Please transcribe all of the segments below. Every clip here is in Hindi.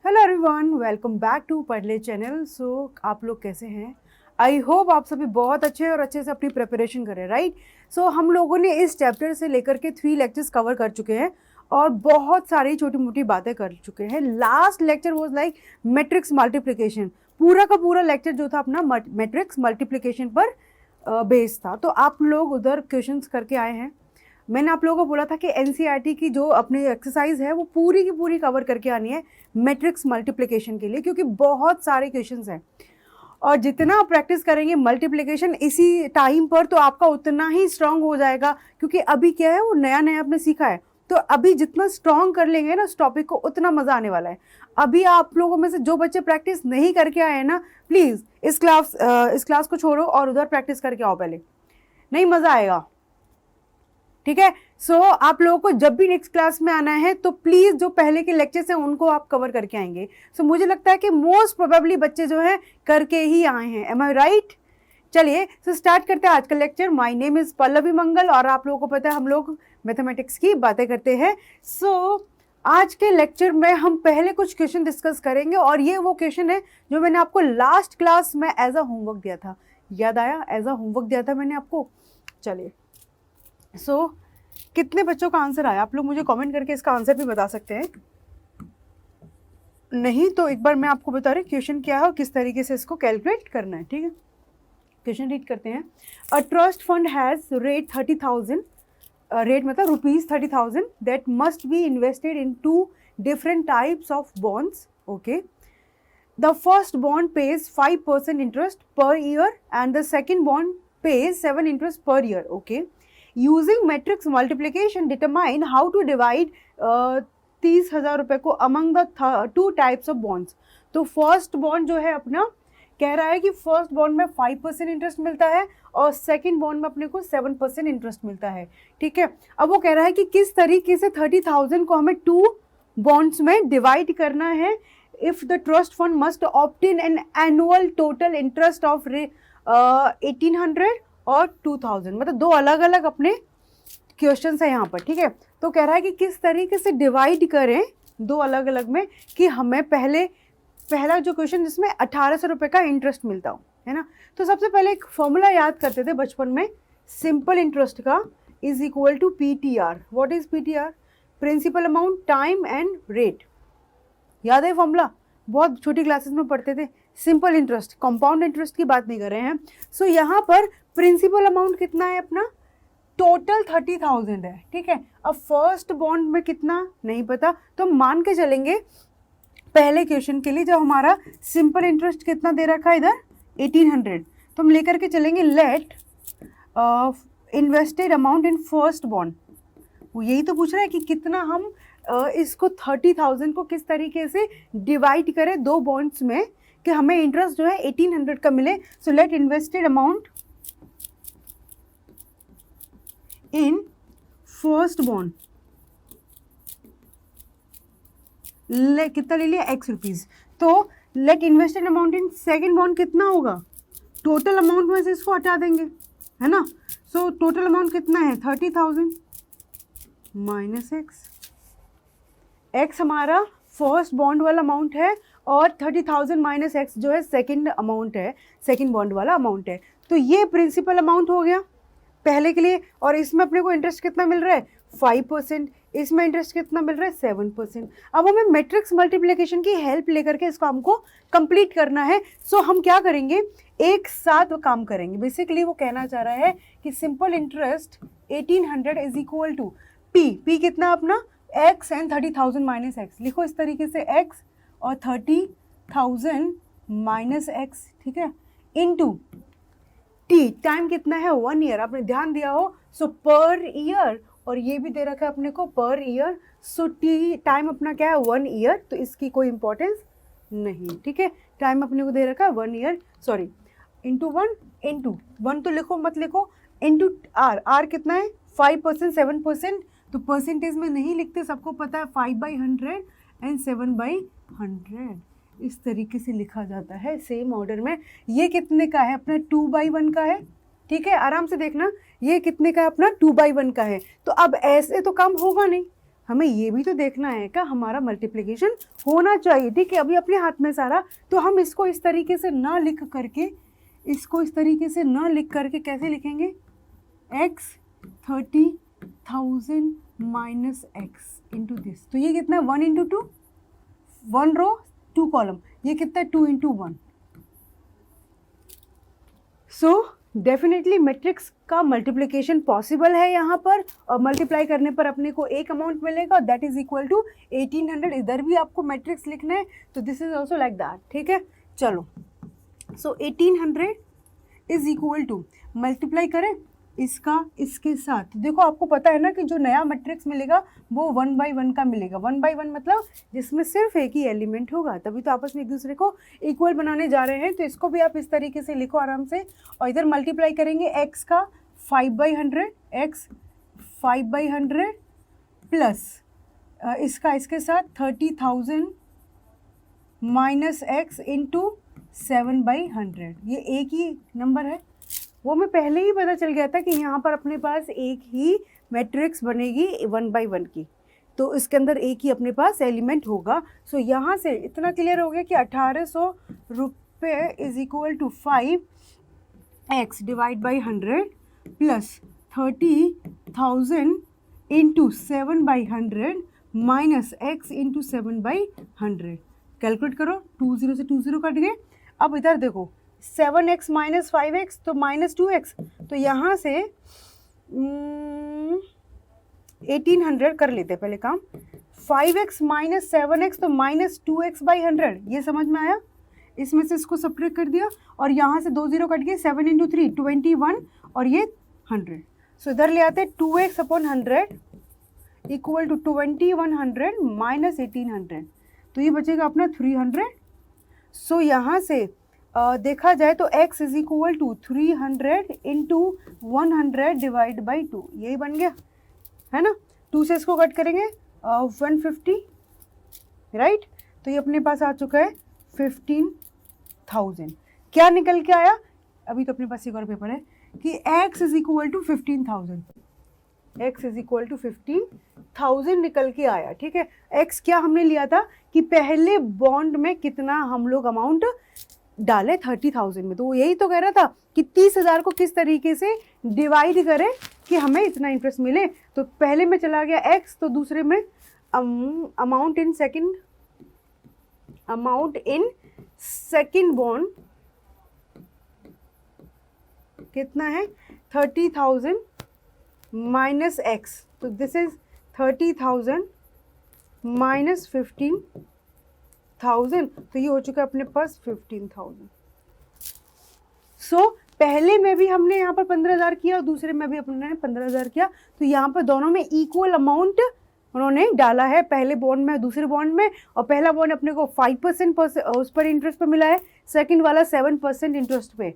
Hello everyone, welcome back to Padhle channel. आप लोग कैसे हैं? आई होप आप सभी बहुत अच्छे और अच्छे से अपनी प्रिपरेशन करें, राइट? हम लोगों ने इस चैप्टर से लेकर के 3 लेक्चर्स कवर कर चुके हैं और बहुत सारी छोटी मोटी बातें कर चुके हैं। Last lecture was like matrix multiplication. पूरा का पूरा लेक्चर जो था अपना मैट्रिक्स मल्टीप्लिकेशन पर बेस्ड था। तो आप लोग उधर क्वेश्चंस करके आए हैं। मैंने आप लोगों को बोला था कि एनसीईआरटी की जो अपनी एक्सरसाइज है वो पूरी की पूरी कवर करके आनी है मैट्रिक्स मल्टीप्लिकेशन के लिए, क्योंकि बहुत सारे क्वेश्चंस हैं और जितना आप प्रैक्टिस करेंगे मल्टीप्लिकेशन इसी टाइम पर तो आपका उतना ही स्ट्रांग हो जाएगा। क्योंकि अभी क्या है, वो नया नया आपने सीखा है, तो अभी जितना स्ट्रांग कर लेंगे ना इस टॉपिक को उतना मजा आने वाला है। अभी आप लोगों में से जो बच्चे प्रैक्टिस नहीं करके आए हैं ना, प्लीज इस क्लास को छोड़ो और उधर प्रैक्टिस करके आओ, पहले नहीं मजा आएगा, ठीक है? आप लोगों को जब भी नेक्स्ट क्लास में आना है तो प्लीज जो पहले के लेक्चर्स हैं उनको आप कवर करके आएंगे। मुझे लगता है कि मोस्ट प्रोबेबली बच्चे जो है करके ही आए हैं। Am I right? चलिए स्टार्ट करते हैं आज का lecture. My name is Pallavi Mangal और आप लोगों को पता है हम लोग मैथमेटिक्स की बातें करते हैं। आज के लेक्चर में हम पहले कुछ क्वेश्चन डिस्कस करेंगे और ये वो क्वेश्चन है जो मैंने आपको लास्ट क्लास में एज अ होमवर्क दिया था। याद आया? एज अ होमवर्क दिया था मैंने आपको। चलिए कितने बच्चों का आंसर आया? आप लोग मुझे कमेंट करके इसका आंसर भी बता सकते हैं। नहीं तो एक बार मैं आपको बता रही क्वेश्चन क्या है और किस तरीके से इसको कैलकुलेट करना है, ठीक है? क्वेश्चन रीड करते हैं। A trust fund has rate 30,000, rate मतलब ₹30,000 that must be invested in 2 different types of bonds. Okay, the first bond pays 5% interest per year and the second bond pays 7 interest per year. Okay, using matrix multiplication determine how to divide 30,000 रुपए को among the 2 types of bonds. तो फर्स्ट बॉन्ड जो है अपना कह रहा है कि फर्स्ट बॉन्ड में 5% इंटरेस्ट मिलता है और सेकंड बॉन्ड में अपने को 7% इंटरेस्ट मिलता है, ठीक है? अब वो कह रहा है कि किस तरीके से 30,000 को हमें 2 बॉन्ड्स में डिवाइड करना है। If the trust fund must obtain an annual total interest of 1800 और 2000, मतलब 2 अलग अलग अपने क्वेश्चन है यहाँ पर, ठीक है? तो कह रहा है कि किस तरीके से डिवाइड करें 2 अलग अलग में कि हमें पहला जो क्वेश्चन जिसमें 1800 रुपये का इंटरेस्ट मिलता हो, है ना? तो सबसे पहले एक फॉर्मूला याद करते थे बचपन में सिंपल इंटरेस्ट का, is equal to PTR। What is PTR? Principal amount time and rate. याद है फॉर्मूला? बहुत छोटी क्लासेस में पढ़ते थे। सिंपल इंटरेस्ट, कंपाउंड इंटरेस्ट की बात नहीं कर रहे हैं। यहाँ पर प्रिंसिपल अमाउंट कितना है अपना? टोटल 30,000 है, ठीक है? अब फर्स्ट बॉन्ड में कितना नहीं पता, तो मान के चलेंगे पहले क्वेश्चन के लिए जब हमारा सिंपल इंटरेस्ट कितना दे रखा है इधर 1800, तो हम लेकर के चलेंगे let invested amount in first bond. वो यही तो पूछ रहा है कि कितना हम इसको 30,000 को किस तरीके से डिवाइड करें 2 बॉन्ड्स में कि हमें इंटरेस्ट जो है 1800 का मिले। So let invested amount in first bond कितना ले लिया? X rupees. तो let invested amount in second bond कितना होगा? टोटल अमाउंट में से इसको हटा देंगे, है ना? टोटल अमाउंट कितना है? 30,000 माइनस x हमारा फर्स्ट बॉन्ड वाला अमाउंट है और 30,000 माइनस x जो है सेकेंड अमाउंट है, सेकेंड बॉन्ड वाला अमाउंट है। तो ये प्रिंसिपल अमाउंट हो गया पहले के लिए। और इसमें अपने को इंटरेस्ट कितना मिल रहा है? 5%। इसमें इंटरेस्ट कितना मिल रहा है? 7%। अब हमें मैट्रिक्स मल्टीप्लिकेशन की हेल्प लेकर के इसको हमको कंप्लीट करना है। हम क्या करेंगे? एक साथ काम करेंगे। बेसिकली वो कहना चाह रहा है कि simple interest 1800 is equal to P कितना अपना? x and 30,000 minus x. लिखो इस तरीके से x और 30,000 माइनस एक्स, ठीक है, इनटू टी। टाइम कितना है? 1 ईयर। आपने ध्यान दिया हो, पर ईयर, और ये भी दे रखा है अपने को पर ईयर। टी टाइम अपना क्या है? 1 ईयर, तो इसकी कोई इंपॉर्टेंस नहीं, ठीक है? टाइम अपने को दे रखा है 1 ईयर, सॉरी, इंटू 1 तो लिखो मत लिखो, इंटू आर कितना है? 5%, 7%। तो परसेंटेज में नहीं लिखते, सबको पता है 5/100 एंड 7/100 इस तरीके से लिखा जाता है सेम ऑर्डर में। ये कितने का है? अपना 2/1 का है, ठीक है? आराम से देखना, ये कितने का है? अपना 2/1 का है। तो अब ऐसे तो कम होगा नहीं, हमें ये भी तो देखना है कि हमारा मल्टीप्लिकेशन होना चाहिए, ठीक है। अभी अपने हाथ में सारा, तो हम इसको इस तरीके से ना लिख करके, इसको इस तरीके से ना लिख करके कैसे लिखेंगे, x 30,000 minus x into this. तो ये कितना है, 1 इंटू 2, 1 रो 2 कॉलम, ये कितना है 2 इंटू 1। सो डेफिनेटली मैट्रिक्स का मल्टीप्लिकेशन पॉसिबल है यहाँ पर, और मल्टीप्लाई करने पर अपने को एक अमाउंट मिलेगा, दैट इज इक्वल टू 1800। इधर भी आपको मैट्रिक्स लिखना है, तो this is also like that, ठीक है। चलो, सो 1800 इज इक्वल टू, मल्टीप्लाई करें इसका इसके साथ। देखो आपको पता है ना कि जो नया मैट्रिक्स मिलेगा वो 1 बाई 1 का मिलेगा। 1 बाई 1 मतलब जिसमें सिर्फ एक ही एलिमेंट होगा, तभी तो आपस में एक दूसरे को इक्वल बनाने जा रहे हैं। तो इसको भी आप इस तरीके से लिखो आराम से, और इधर मल्टीप्लाई करेंगे x का 5/100, x 5/100 प्लस इसका इसके साथ 30,000 माइनस x इंटू 7/100। ये एक ही नंबर है, वो मैं पहले ही पता चल गया था कि यहाँ पर अपने पास एक ही मैट्रिक्स बनेगी 1 बाई 1 की, तो इसके अंदर एक ही अपने पास एलिमेंट होगा। सो यहाँ से इतना क्लियर हो गया कि 1800 रुपये is equal to 5x divide by 100 plus 30,000 into 7/100 minus x into 7/100। Calculate करो, 20 से 20 कट गए। अब इधर देखो 7x माइनस 5x तो माइनस 2x, तो यहाँ से 1800 कर लेते पहले काम। 5x माइनस 7x तो माइनस 2x/100, ये समझ में आया। इसमें से इसको सब्ट्रैक्ट कर दिया, और यहाँ से 2 0 कट गए, 7 इंटू 3 21, और ये 100। सो इधर ले आते 2x/100 इक्वल टू 2100 माइनस 1800, तो ये बचेगा अपना 300। सो यहाँ से देखा जाए तो x is equal to 300 into 100 divide by 2, यही बन गया है ना। 2 से इसको कट करेंगे 150, राइट। तो ये अपने पास आ चुका है 15,000। क्या निकल के आया, अभी तो अपने पास एक और पेपर है कि x is equal to 15,000, x is equal to 15,000 निकल के आया, ठीक है। x क्या हमने लिया था कि पहले बॉन्ड में कितना हम लोग अमाउंट डाले 30,000 में, तो वो यही तो कह रहा था कि 30,000 को किस तरीके से डिवाइड करें कि हमें इतना इंटरेस्ट मिले। तो पहले में चला गया x, तो दूसरे में अमाउंट इन सेकंड बॉन्ड कितना है 30,000 माइनस x, तो दिस इज 30,000 माइनस 15,000, तो ये हो चुका है अपने पास 15,000। सो पहले में भी हमने यहाँ पर 15,000 किया और दूसरे में भी अपने 15,000 किया, तो यहाँ पर दोनों में इक्वल अमाउंट उन्होंने डाला है, पहले बॉन्ड में दूसरे बॉन्ड में। और पहला बॉन्ड अपने को 5% उस पर इंटरेस्ट पे मिला है, सेकंड वाला 7% इंटरेस्ट पे।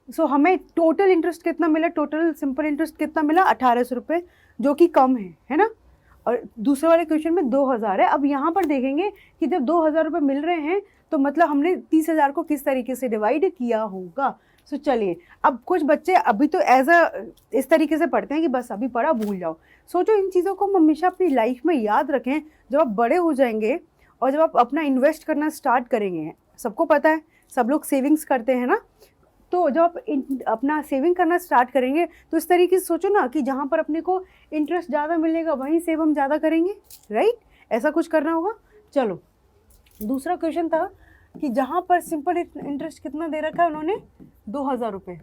सो हमें टोटल इंटरेस्ट कितना मिला, टोटल सिंपल इंटरेस्ट कितना मिला 1800 रुपये, जो कि कम है ना। और दूसरे वाले क्वेश्चन में 2,000 है। अब यहाँ पर देखेंगे कि जब 2,000 रुपये मिल रहे हैं तो मतलब हमने 30,000 को किस तरीके से डिवाइड किया होगा। सो चलिए, अब कुछ बच्चे अभी तो इस तरीके से पढ़ते हैं कि बस अभी पढ़ा भूल जाओ। सोचो इन चीज़ों को हम हमेशा अपनी लाइफ में याद रखें, जब आप बड़े हो जाएंगे और जब आप अपना इन्वेस्ट करना स्टार्ट करेंगे। सबको पता है, सब लोग सेविंग्स करते हैं ना, तो जब आप अपना सेविंग करना स्टार्ट करेंगे तो इस तरीके से सोचो ना कि जहाँ पर अपने को इंटरेस्ट ज़्यादा मिलेगा वहीं सेव हम ज़्यादा करेंगे, राइट। ऐसा कुछ करना होगा। चलो, दूसरा क्वेश्चन था कि जहाँ पर सिंपल इंटरेस्ट कितना दे रखा है उन्होंने 2,000 रुपये।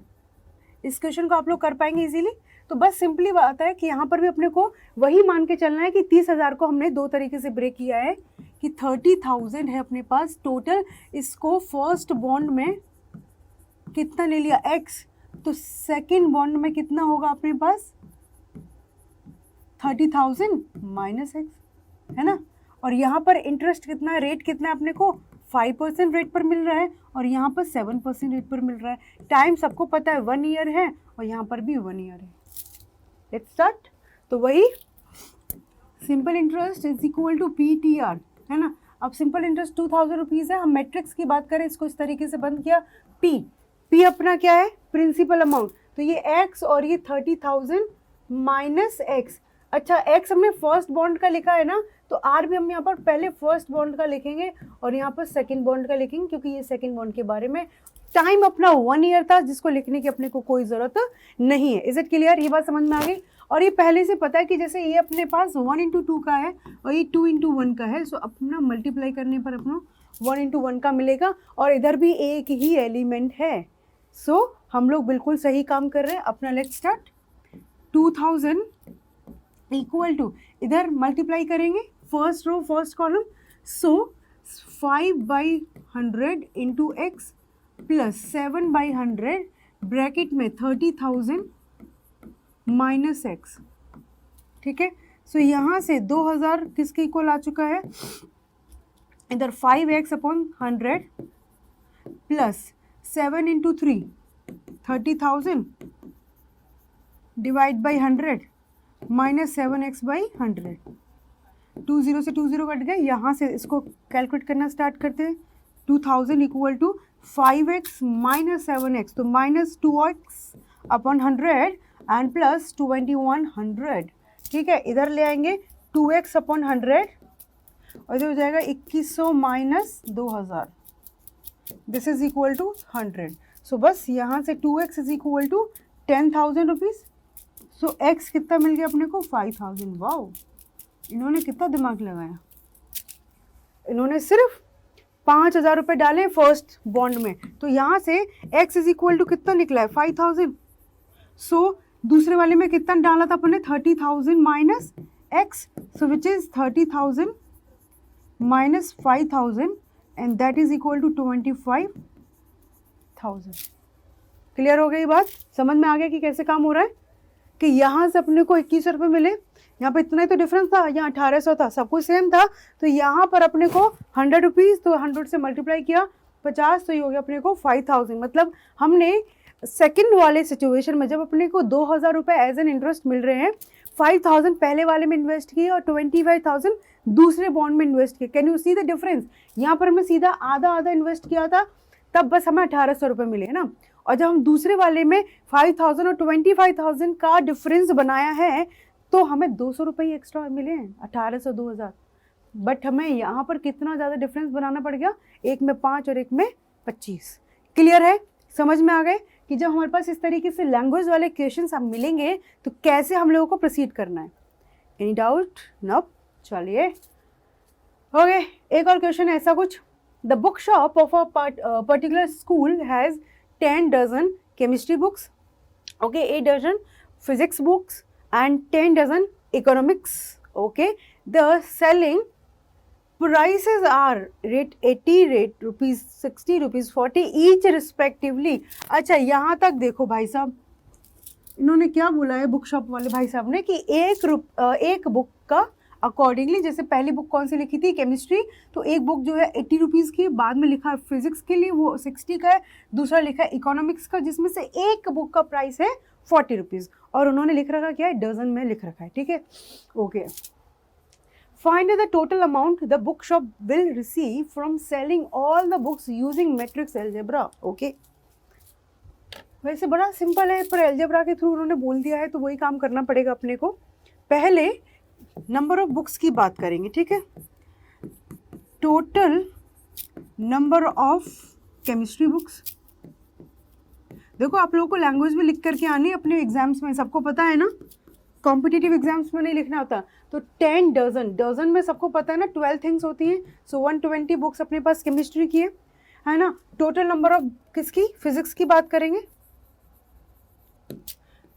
इस क्वेश्चन को आप लोग कर पाएंगे इजीली। तो बस सिंपली बात है कि यहाँ पर भी अपने को वही मान के चलना है कि 30,000 को हमने दो तरीके से ब्रेक किया है कि 30,000 है अपने पास टोटल। इसको फर्स्ट बॉन्ड में कितना ले लिया x, तो सेकेंड बॉन्ड में कितना होगा अपने पास 30,000 माइनस x, है ना। और यहाँ पर इंटरेस्ट कितना है, रेट कितना है अपने को 5% रेट पर मिल रहा है और यहाँ पर 7% रेट पर मिल रहा है। टाइम सबको पता है 1 ईयर है और यहाँ पर भी 1 ईयर है। Let's start. तो वही simple interest is equal to PTR, है ना। अब सिंपल इंटरेस्ट 2,000 रुपीज़ है। हम मैट्रिक्स की बात करें, इसको इस तरीके से बंद किया। P अपना क्या है, प्रिंसिपल अमाउंट, तो ये x और ये 30,000 माइनस x। अच्छा एक्स हमने फर्स्ट बॉन्ड का लिखा है ना, तो आर भी हम यहाँ पर पहले फर्स्ट बॉन्ड का लिखेंगे और यहाँ पर सेकंड बॉन्ड का लिखेंगे, क्योंकि ये सेकंड बॉन्ड के बारे में टाइम अपना 1 ईयर था, जिसको लिखने की अपने को कोई ज़रूरत नहीं है। Is it clear? ये बात समझ में आ गई। और ये पहले से पता है कि जैसे ये अपने पास 1 × 2 का है और ये 2 × 1 का है, सो अपना मल्टीप्लाई करने पर अपना 1 × 1 का मिलेगा और इधर भी एक ही एलिमेंट है। सो हम लोग बिल्कुल सही काम कर रहे हैं अपना। Let's start. 2000 इक्वल टू, इधर मल्टीप्लाई करेंगे फर्स्ट रो फर्स्ट कॉलम, सो 5/100 इंटू एक्स प्लस 7/100 ब्रैकेट में 30,000 माइनस एक्स। ठीक है, सो यहाँ से 2000 किसके इक्वल आ चुका है, इधर 5x/100 plus 7 × 3 30,000 divide by 100 minus 7x/100। 20 से 20 कट गए, यहाँ से इसको कैलकुलेट करना स्टार्ट करते हैं। 2000 equal to 5x minus 7x, तो माइनस 2x/100 एंड प्लस 2100। ठीक है, इधर ले आएंगे 2x/100 और इधर हो जाएगा 2100 minus 2000, this is equal to 100। So बस यहाँ से 2x is equal to 10,000 rupees. So x कितना मिल गया अपने को, 5,000। वाओ, इन्होंने कितना दिमाग लगाया, इन्होंने सिर्फ 5,000 रुपये डाले फर्स्ट बॉन्ड में, तो यहाँ से x इज इक्वल टू कितना निकला है, 5,000। सो दूसरे वाले में कितना डाला था अपन ने, 30,000 minus x, so which is 30,000 minus 5,000 and that is equal to 25,000। Clear हो गई बात? समझ में आ गया कि कैसे काम हो रहा है, कि यहाँ से अपने को 2100 रुपये मिले, यहाँ पे इतना ही तो डिफरेंस था, यहाँ 1800 था, सब कुछ सेम था, तो यहाँ पर अपने को 100 रुपीज़, तो 100 से मल्टीप्लाई किया 50, तो ये हो गया अपने को 5,000। मतलब हमने सेकंड वाले सिचुएशन में जब अपने को 2,000 रुपये एज एन इंटरेस्ट मिल रहे हैं, 5,000 पहले वाले में इन्वेस्ट किए और 25,000 दूसरे बॉन्ड में इन्वेस्ट किए। Can you see the difference? यहाँ पर हमने सीधा आधा आधा इन्वेस्ट किया था, तब बस हमें 1800 रुपये मिले है ना, और जब हम दूसरे वाले में 5,000 और 25,000 का डिफरेंस बनाया है, तो हमें 200 रुपये एक्स्ट्रा मिले हैं, 1800 2000। बट हमें यहाँ पर कितना ज़्यादा डिफरेंस बनाना पड़ गया, एक में 5 और एक में 25। क्लियर है? समझ में आ गए कि जब हमारे पास इस तरीके से लैंग्वेज वाले क्वेश्चंस हम मिलेंगे तो कैसे हम लोगों को प्रोसीड करना है। Any doubt? नो, चलिए ओके, एक और क्वेश्चन ऐसा कुछ। The book shop of a particular school has 10 dozen chemistry books, okay, 8 dozen physics books and 10 dozen economics. Okay, the selling prices are rate 80, rate rupees 60, rupees 40 each respectively. अच्छा, यहाँ तक देखो भाई साहब, इन्होंने क्या बोला है बुक शॉप वाले भाई साहब ने, कि एक बुक का अकॉर्डिंगली, जैसे पहली बुक कौन सी लिखी थी, केमिस्ट्री, तो एक बुक जो है 80 रुपीज़ की, बाद में लिखा है फिजिक्स के लिए वो 60 का है, दूसरा लिखा है इकोनॉमिक्स का, जिसमें से एक बुक का प्राइस है 40 रुपीज़, और उन्होंने लिख रखा क्या है, डजन में लिख रखा है। ठीक है, okay. Find the total amount the book shop will receive from selling all the books using matrix algebra. Okay, वैसे बड़ा सिंपल है, पर एल्जेब्रा के थ्रू उन्होंने बोल दिया है तो वही काम करना पड़ेगा अपने को। पहले नंबर ऑफ बुक्स की बात करेंगे, ठीक है, total number of chemistry books. देखो आप लोगों को लैंग्वेज में लिख करके आनी है अपने एग्जाम्स में, सबको पता है ना, कॉम्पिटिटिव एग्जाम्स में नहीं लिखना होता। तो 10 डजन, डजन में सबको पता है ना 12 थिंग्स होती हैं, सो 120 बुक्स अपने पास केमिस्ट्री की है ना। टोटल नंबर ऑफ किसकी, फिजिक्स की बात करेंगे।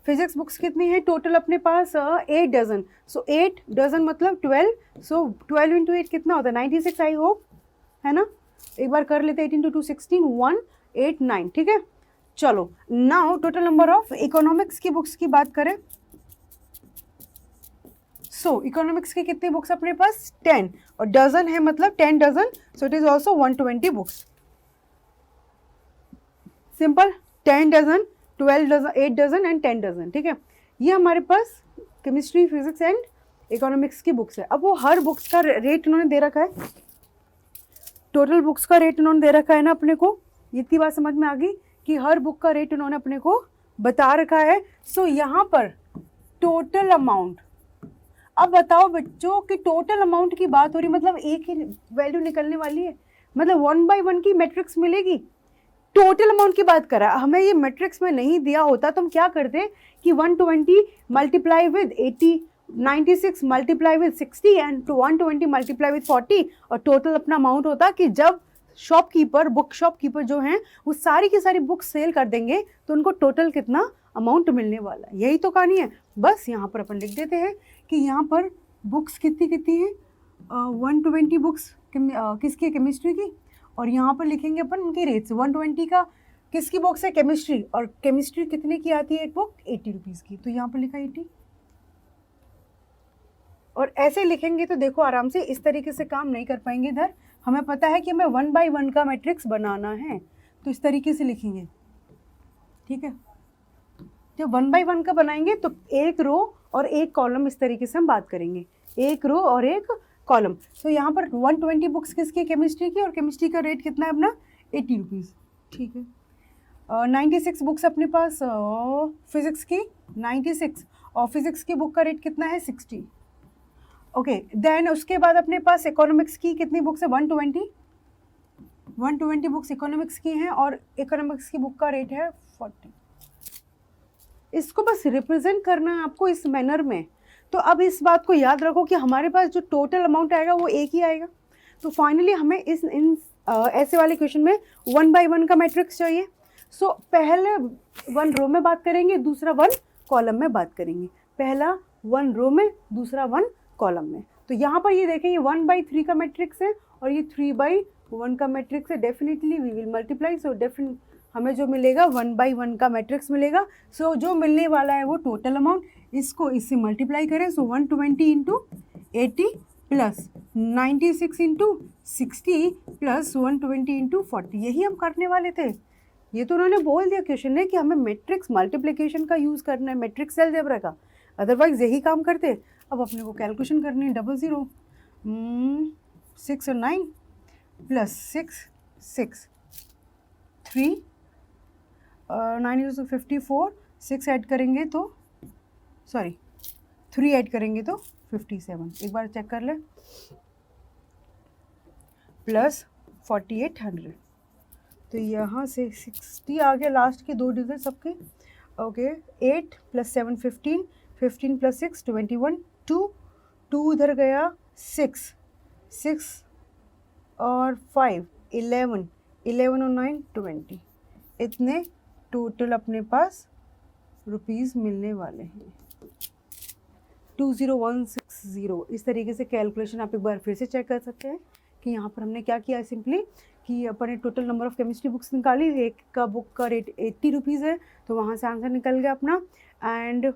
फिजिक्स बुक्स कितनी है टोटल अपने पास, 8 डजन, सो 8 डजन मतलब 12, सो 12 × 8 कितना होता है, 96 आई होप, है ना। एक बार कर लेते हैं, 8 × 2 16, 189। ठीक है, चलो now total number of economics की बुक्स की बात करें, सो इकोनॉमिक्स की कितनी बुक्स अपने पास, 10, और डजन है मतलब 10 dozen, so it is also 120 books. Simple, 10 dozen, 12 dozen, 8 dozen and 10 dozen. ठीक है, ये हमारे पास केमिस्ट्री, फिजिक्स एंड इकोनॉमिक्स की बुक्स है। अब वो हर बुक्स का रेट उन्होंने दे रखा है, टोटल बुक्स का रेट उन्होंने दे रखा है ना अपने को, इतनी बात समझ में आ गई कि हर बुक का रेट उन्होंने अपने को बता रखा है। सो यहाँ पर टोटल अमाउंट अब बताओ बच्चों कि टोटल अमाउंट की बात हो रही, मतलब एक ही वैल्यू निकलने वाली है, मतलब 1 by 1 की मैट्रिक्स मिलेगी। टोटल अमाउंट की बात करा, हमें ये मैट्रिक्स में नहीं दिया होता तो हम क्या करते कि 120 multiply with 80, 96 multiply with 60 and 120 multiply with 40, और टोटल अपना अमाउंट होता कि जब शॉपकीपर, बुक शॉपकीपर जो हैं वो सारी की सारी बुक सेल कर देंगे तो उनको टोटल कितना अमाउंट मिलने वाला है। यही तो कहानी है। बस यहाँ पर अपन लिख देते हैं कि यहाँ पर बुक्स कितनी कितनी है, 120 बुक्स किसकी है, केमिस्ट्री की, और यहाँ पर लिखेंगे अपन उनकी रेट्स। 120 का किसकी बुक्स है, केमिस्ट्री, और केमिस्ट्री कितने की आती है एक बुक, 80 रुपीज़ की, तो यहाँ पर लिखा 80। और ऐसे लिखेंगे तो देखो आराम से इस तरीके से काम नहीं कर पाएंगे इधर। हमें पता है कि हमें 1 by 1 का मैट्रिक्स बनाना है, तो इस तरीके से लिखेंगे, ठीक है। जब 1 by 1 का बनाएंगे तो एक रो और एक कॉलम, इस तरीके से हम बात करेंगे, एक रो और एक कॉलम। तो यहाँ पर 120 बुक्स किसकी, केमिस्ट्री की, और केमिस्ट्री का रेट कितना है अपना, 80 रुपीज़, ठीक है। 96 बुक्स अपने पास फिजिक्स की, 96, और फिजिक्स की बुक का रेट कितना है, 60, ओके। देन उसके बाद अपने पास इकोनॉमिक्स की कितनी बुक्स है, 120 बुक्स इकोनॉमिक्स की हैं, और इकोनॉमिक्स की बुक का रेट है 40। इसको बस रिप्रेजेंट करना है आपको इस मैनर में। तो अब इस बात को याद रखो कि हमारे पास जो टोटल अमाउंट आएगा वो एक ही आएगा। तो फाइनली हमें ऐसे वाले क्वेश्चन में 1 by 1 का मैट्रिक्स चाहिए। सो पहले 1 रो में बात करेंगे, दूसरा 1 कॉलम में बात करेंगे। पहला 1 रो में, दूसरा 1 कॉलम में। तो यहाँ पर ये देखें, ये 1 by 3 का मैट्रिक्स है और ये 3 by 1 का मैट्रिक्स है। Definitely we will multiply, so definite हमें जो मिलेगा 1 by 1 का मैट्रिक्स मिलेगा। सो जो मिलने वाला है वो टोटल अमाउंट, इसको इससे मल्टीप्लाई करें। सो 120 into 80 plus 96 into 60 plus 120 into 40, यही हम करने वाले थे। ये तो उन्होंने बोल दिया क्वेश्चन ने कि हमें मैट्रिक्स मल्टीप्लिकेशन का यूज़ करना है, मैट्रिक्स अलजेब्रा का, अदरवाइज यही काम करते। अब अपने को कैलकुलेशन करनी है, 00 6 और 9 प्लस 6 3 9 is 54, 6 ऐड करेंगे तो 3 ऐड करेंगे तो 57, एक बार चेक कर ले, प्लस 4800। तो यहाँ से 60 आ गया, लास्ट के 2 डिजिट सबके, ओके। 8 प्लस 7 15, 15 प्लस 6 21, 2 इधर गया, 6 और 5 11, 11 और 9 20, इतने टोटल अपने पास रुपीज़ मिलने वाले हैं, 20160। इस तरीके से कैलकुलेशन आप एक बार फिर से चेक कर सकते हैं कि यहाँ पर हमने क्या किया, सिंपली कि अपन ने total number of chemistry books निकाली, एक का बुक का रेट 80 रुपीज़ है, तो वहाँ से आंसर निकल गया अपना। एंड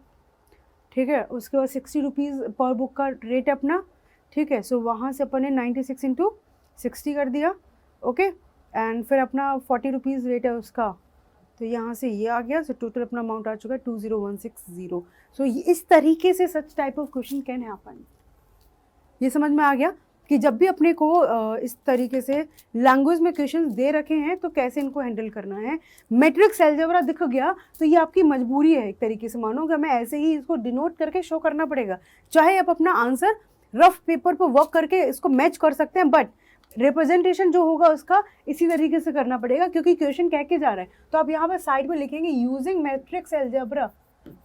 ठीक है, उसके बाद 60 रुपीज़ पर बुक का रेट अपना, ठीक है। सो वहाँ से अपन ने 96 इंटू 60 कर दिया, ओके। एंड फिर अपना 40 रुपीज़ रेट है उसका, तो यहाँ से ये आ गया। सो टोटल अपना अमाउंट आ चुका है 20160। सो इस तरीके से such type of question can happen. ये समझ में आ गया कि जब भी अपने को इस तरीके से लैंग्वेज में क्वेश्चंस दे रखे हैं तो कैसे इनको हैंडल करना है। मैट्रिक्स अलजेब्रा दिख गया तो ये आपकी मजबूरी है एक तरीके से, मानो कि हमें ऐसे ही इसको डिनोट करके शो करना पड़ेगा। चाहे आप अपना आंसर रफ पेपर पर वर्क करके इसको मैच कर सकते हैं, बट रिप्रेजेंटेशन जो होगा उसका इसी तरीके से करना पड़ेगा, क्योंकि क्वेश्चन कह के जा रहा है। तो आप यहाँ पर साइड में लिखेंगे using matrix algebra,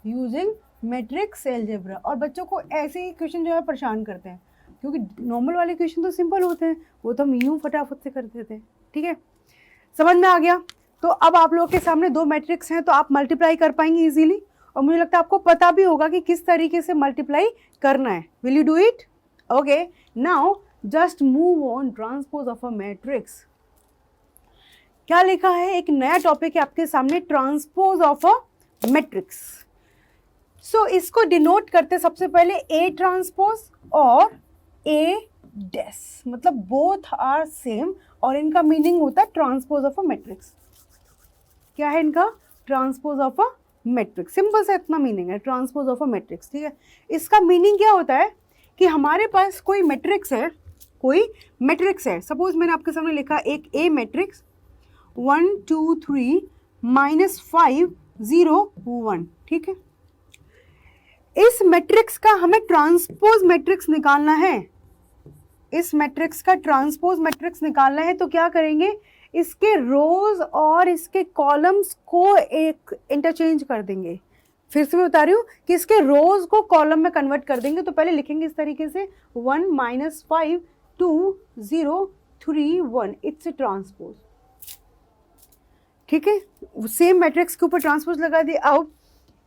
using matrix algebra. और बच्चों को ऐसे ही क्वेश्चन जो है परेशान करते हैं, क्योंकि नॉर्मल वाले क्वेश्चन तो सिंपल होते हैं, वो तो हम यूँ फटाफट से कर देते हैं। ठीक है, समझ में आ गया। तो अब आप लोगों के सामने 2 मैट्रिक्स हैं, तो आप मल्टीप्लाई कर पाएंगे इजीली, और मुझे लगता है आपको पता भी होगा कि किस तरीके से मल्टीप्लाई करना है। Will you do it? Okay, now just move on transpose of a matrix. क्या लिखा है, एक नया टॉपिक है आपके सामने, ट्रांसपोज ऑफ अ मैट्रिक्स। सो इसको डिनोट करते सबसे पहले ए ट्रांसपोज और ए डैश, मतलब बोथ आर सेम, और इनका मीनिंग होता है ट्रांसपोज ऑफ अ मैट्रिक्स। क्या है इनका? Transpose of a matrix. Simple सा इतना मीनिंग है ट्रांसपोज ऑफ अ मैट्रिक्स। ठीक है, इसका मीनिंग क्या होता है कि हमारे पास कोई मैट्रिक्स है, कोई मैट्रिक्स है। सपोज मैंने आपके सामने लिखा एक ए मैट्रिक्स 1 2 3 -5 0 1। ठीक है, इस मैट्रिक्स का हमें ट्रांसपोज मैट्रिक्स निकालना है, इस मैट्रिक्स का ट्रांसपोज मैट्रिक्स निकालना है, तो क्या करेंगे, इसके रोज और इसके कॉलम्स को एक इंटरचेंज कर देंगे। फिर से मैं बता रही हूँ कि इसके रोज को कॉलम में कन्वर्ट कर देंगे। तो पहले लिखेंगे इस तरीके से 1 - 5 2 0 3 1, इट्स ए ट्रांसपोज। ठीक है, सेम मैट्रिक्स के ऊपर ट्रांसपोज लगा दिए। अब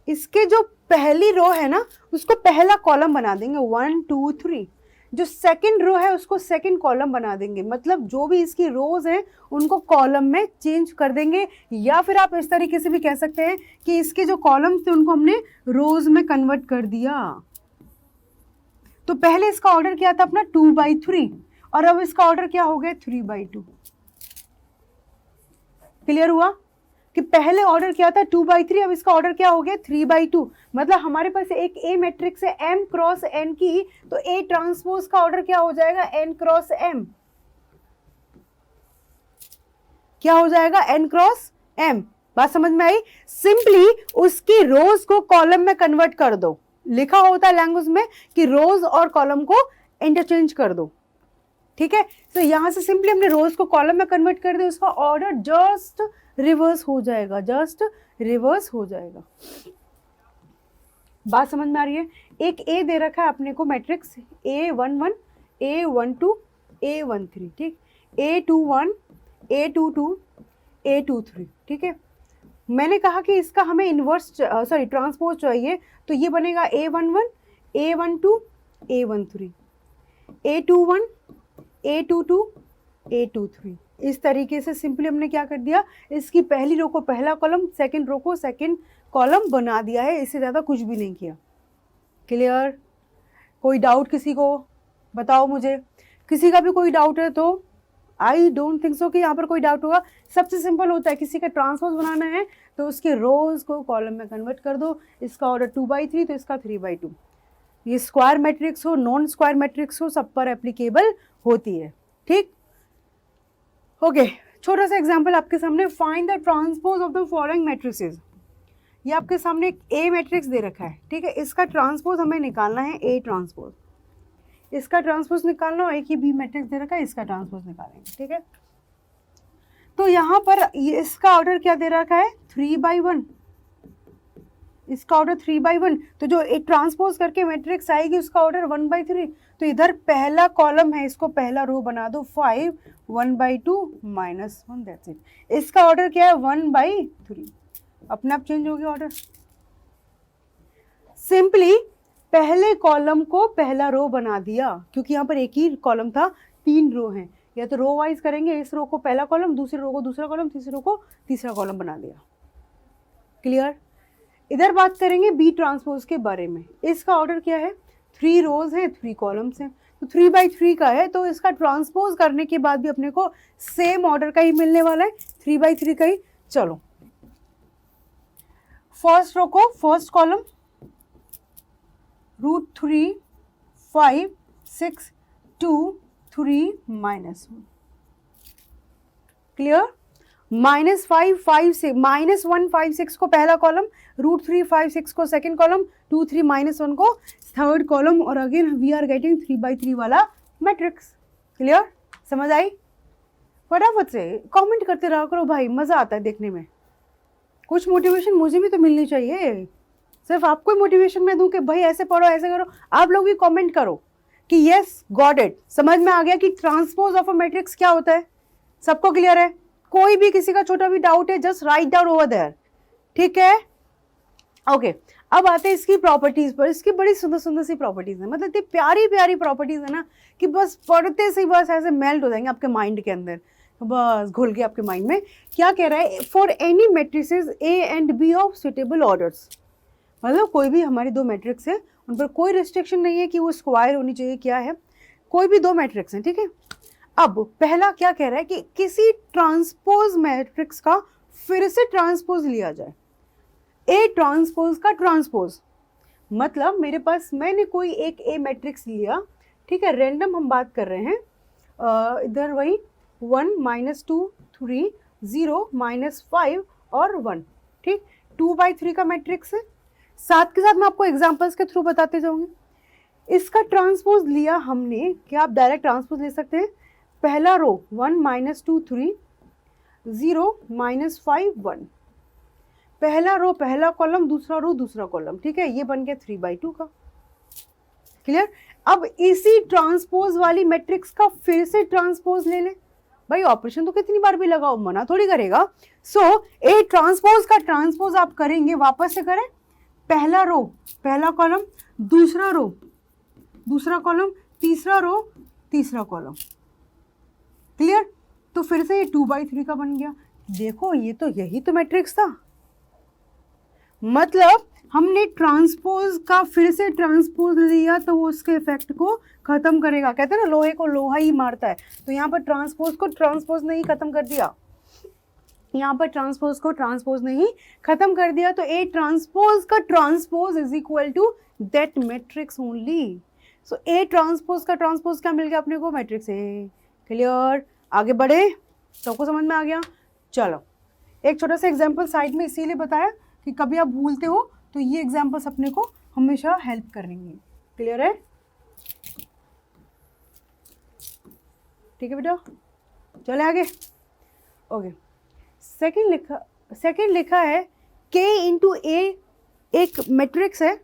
इसके जो पहली रो है ना, उसको पहला कॉलम बना देंगे 1 2 3, जो सेकंड रो है उसको सेकंड कॉलम बना देंगे। मतलब जो भी इसकी रोज हैं उनको कॉलम में चेंज कर देंगे, या फिर आप इस तरीके से भी कह सकते हैं कि इसके जो कॉलम्स थे उनको हमने रोज में कन्वर्ट कर दिया। तो पहले इसका ऑर्डर क्या था अपना 2/3, और अब इसका ऑर्डर क्या हो गया 3/2। क्लियर हुआ कि पहले ऑर्डर क्या था 2/3, अब इसका ऑर्डर क्या हो गया 3/2। मतलब हमारे पास एक ए मैट्रिक्स है m क्रॉस n की, तो ए ट्रांसपोज का ऑर्डर क्या हो जाएगा n क्रॉस m। क्या हो जाएगा n क्रॉस m। बात समझ में आई? सिंपली उसकी रोज को कॉलम में कन्वर्ट कर दो। लिखा होता है लैंग्वेज में कि रोज और कॉलम को इंटरचेंज कर दो। ठीक है, तो यहां से सिंपली हमने रोज को कॉलम में कन्वर्ट कर दिया, उसका ऑर्डर जस्ट रिवर्स हो जाएगा, जस्ट रिवर्स हो जाएगा। बात समझ में आ रही है? एक ए दे रखा है अपने को मैट्रिक्स A11 A12 A13, ठीक, A21 A22 A23, ठीक है। मैंने कहा कि इसका हमें इनवर्स ट्रांसपोज चाहिए, तो ये बनेगा A11 A12 A13 A21 A22 A23। इस तरीके से सिंपली हमने क्या कर दिया, इसकी पहली रो को पहला कॉलम, सेकंड रो को सेकंड कॉलम बना दिया है। इससे ज़्यादा कुछ भी नहीं किया। क्लियर? कोई डाउट किसी को? बताओ मुझे, किसी का भी कोई डाउट है तो। आई डोंट थिंक सो कि यहाँ पर कोई डाउट होगा। सबसे सिंपल होता है, किसी का ट्रांसपोज बनाना है तो उसके रोज को कॉलम में कन्वर्ट कर दो। इसका ऑर्डर 2/3 तो इसका 3/2। ये स्क्वायर मैट्रिक्स हो, नॉन स्क्वायर मैट्रिक्स हो, सब पर एप्लीकेबल होती है। ठीक, ओके। छोटा सा एग्जांपल आपके सामने, find the transpose of the following matrices. ये आपके सामने एक ए मैट्रिक्स दे रखा है, ठीक है, इसका ट्रांसपोज हमें निकालना है, ए ट्रांसपोज, इसका ट्रांसपोज निकालना, और एक ही बी मैट्रिक्स दे रखा है, इसका ट्रांसपोज निकालेंगे। ठीक है, तो यहाँ पर इसका ऑर्डर क्या दे रखा है 3/1, इसका ऑर्डर 3/1। तो जो एक ट्रांसपोज करके मैट्रिक्स आएगी उसका ऑर्डर 1/3। तो इधर पहला कॉलम है, इसको पहला रो बना दो 5 1/2 -1, दैट्स इट। इसका ऑर्डर क्या है 1/3, अपने आप चेंज हो गया ऑर्डर। सिंपली पहले कॉलम को पहला रो बना दिया, क्योंकि यहाँ पर एक ही कॉलम था, 3 रो हैं, या तो रो वाइज करेंगे, इस रो को पहला कॉलम, दूसरे रो को दूसरा कॉलम, तीसरे रो को तीसरा कॉलम बना दिया। क्लियर? इधर बात करेंगे बी ट्रांसपोज के बारे में। इसका ऑर्डर क्या है, 3 रोज हैं 3 कॉलम्स हैं, तो 3/3 का है, तो इसका ट्रांसपोज करने के बाद भी अपने को सेम ऑर्डर का ही मिलने वाला है, 3/3 का ही। चलो, फर्स्ट रो को फर्स्ट कॉलम √3 5 6 2 3 -1। क्लियर? -5 5 6 -1 5 6 को पहला कॉलम, √3 5 6 को सेकंड कॉलम, 2 3 -1 को थर्ड कॉलम, और अगेन वी आर गेटिंग 3/3 वाला मैट्रिक्स। क्लियर? समझ आई? फटाफट से कमेंट करते रहा करो भाई, मजा आता है देखने में। कुछ मोटिवेशन मुझे भी तो मिलनी चाहिए, सिर्फ आपको ही मोटिवेशन मैं दूं कि भाई ऐसे पढ़ो ऐसे करो। आप लोग भी कमेंट करो कि यस गॉट इट, समझ में आ गया कि ट्रांसपोज ऑफ अ मैट्रिक्स क्या होता है। सबको क्लियर है? कोई भी किसी का छोटा भी डाउट है, just write down over there. ठीक है, ओके। अब आते हैं इसकी प्रॉपर्टीज पर। इसकी बड़ी सुंदर सुंदर सी प्रॉपर्टीज है, मतलब इतनी प्यारी प्यारी प्रॉपर्टीज है ना कि बस पढ़ते से बस ऐसे मेल्ट हो जाएंगे आपके माइंड के अंदर, बस घुल गए आपके माइंड में। क्या कह रहा है, for any matrices A and B of suitable orders, मतलब कोई भी हमारी 2 मैट्रिक्स है, उन पर कोई रिस्ट्रिक्शन नहीं है कि वो स्क्वायर होनी चाहिए, क्या है, कोई भी 2 मैट्रिक्स हैं। ठीक है, अब पहला क्या कह रहा है कि किसी ट्रांसपोज मैट्रिक्स का फिर से ट्रांसपोज लिया जाए। ए ट्रांसपोज का ट्रांसपोज मतलब मेरे पास, मैंने कोई एक ए मैट्रिक्स लिया, ठीक है, रैंडम हम बात कर रहे हैं, इधर वही 1 -2 3 0 -5 और 1, ठीक, 2/3 का मैट्रिक्स है। साथ के साथ मैं आपको एग्जांपल्स के थ्रू बताते जाऊंगी। इसका ट्रांसपोज लिया हमने, क्या आप डायरेक्ट ट्रांसपोज ले सकते हैं? पहला रो 1 -2 3 0 -5 1, पहला रो पहला कॉलम, दूसरा रो दूसरा कॉलम, ठीक है, ये बन गया 3/2 का। क्लियर? अब इसी ट्रांसपोज वाली मैट्रिक्स का फिर से ट्रांसपोज ले ले। भाई ऑपरेशन तो कितनी बार भी लगाओ, मना थोड़ी करेगा। सो ए ट्रांसपोज का ट्रांसपोज आप करेंगे, वापस से करें, पहला रो पहला कॉलम, दूसरा रो दूसरा कॉलम, तीसरा रो तीसरा कॉलम। क्लियर? तो फिर से ये 2/3 का बन गया। देखो ये तो यही तो मैट्रिक्स था, मतलब हमने ट्रांसपोज का फिर से ट्रांसपोज लिया तो वो उसके इफेक्ट को खत्म करेगा। कहते हैं ना लोहे को लोहा ही मारता है, तो यहाँ पर ट्रांसपोज को ट्रांसपोज ने ही खत्म कर दिया, यहाँ पर ट्रांसपोज को ट्रांसपोज ने ही खत्म कर दिया। तो ए ट्रांसपोज का transpose is equal to that matrix only. So A transpose का ट्रांसपोज क्या मिल गया अपने को? Matrix A. क्लियर? आगे बढ़े, सबको समझ में आ गया? चलो एक छोटा सा एग्जाम्पल साइड में इसीलिए बताया कि कभी आप भूलते हो तो ये एग्जाम्पल्स अपने को हमेशा हेल्प करेंगे। क्लियर है? ठीक है बेटा, चले आगे। ओके, सेकंड लिखा है k इंटू ए, एक मैट्रिक्स है।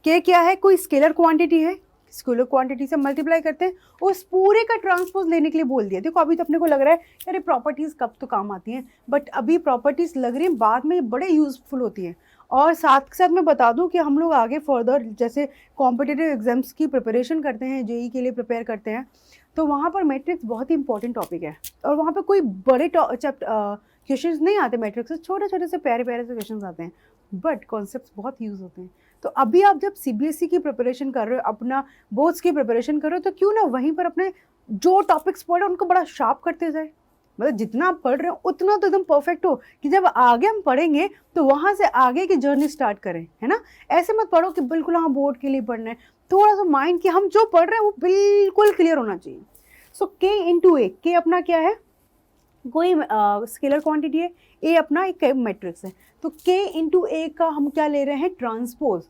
k क्या है? कोई स्केलर क्वांटिटी है, स्केलर क्वांटिटी से मल्टीप्लाई करते हैं, उस पूरे का ट्रांसपोज लेने के लिए बोल दिया। देखो अभी तो अपने को लग रहा है यार ये प्रॉपर्टीज़ कब तो काम आती हैं, बट अभी प्रॉपर्टीज़ लग रही हैं बाद में बड़े यूजफुल होती हैं। और साथ के साथ मैं बता दूं कि हम लोग आगे फर्दर जैसे कॉम्पिटिटिव एग्जाम्स की प्रिपरेशन करते हैं, जेई के लिए प्रिपेयर करते हैं, तो वहाँ पर मैट्रिक्स बहुत ही इंपॉर्टेंट टॉपिक है। और वहाँ पर कोई बड़े क्वेश्चंस नहीं आते मैट्रिक्स से, छोटे छोटे से प्यारे प्यारे से क्वेश्चंस आते हैं, बट कॉन्सेप्ट्स बहुत यूज़ होते हैं। तो अभी आप जब सीबीएसई की प्रिपरेशन कर रहे हो, अपना बोर्ड्स की प्रिपरेशन कर रहे हो, तो क्यों ना वहीं पर अपने जो टॉपिक्स पढ़े उनको बड़ा शार्प करते जाए। मतलब जितना आप पढ़ रहे हो उतना तो एकदम परफेक्ट हो कि जब आगे हम पढ़ेंगे तो वहाँ से आगे की जर्नी स्टार्ट करें, है ना। ऐसे मत पढ़ो कि बिल्कुल हाँ बोर्ड के लिए पढ़ना है, थोड़ा सा माइंड कि हम जो पढ़ रहे हैं वो बिल्कुल क्लियर होना चाहिए। सो के इंटू ए, के अपना क्या है? कोई स्केलर क्वांटिटी है, ए अपना एक मैट्रिक्स है, तो के इंटू ए का हम क्या ले रहे हैं? ट्रांसपोज।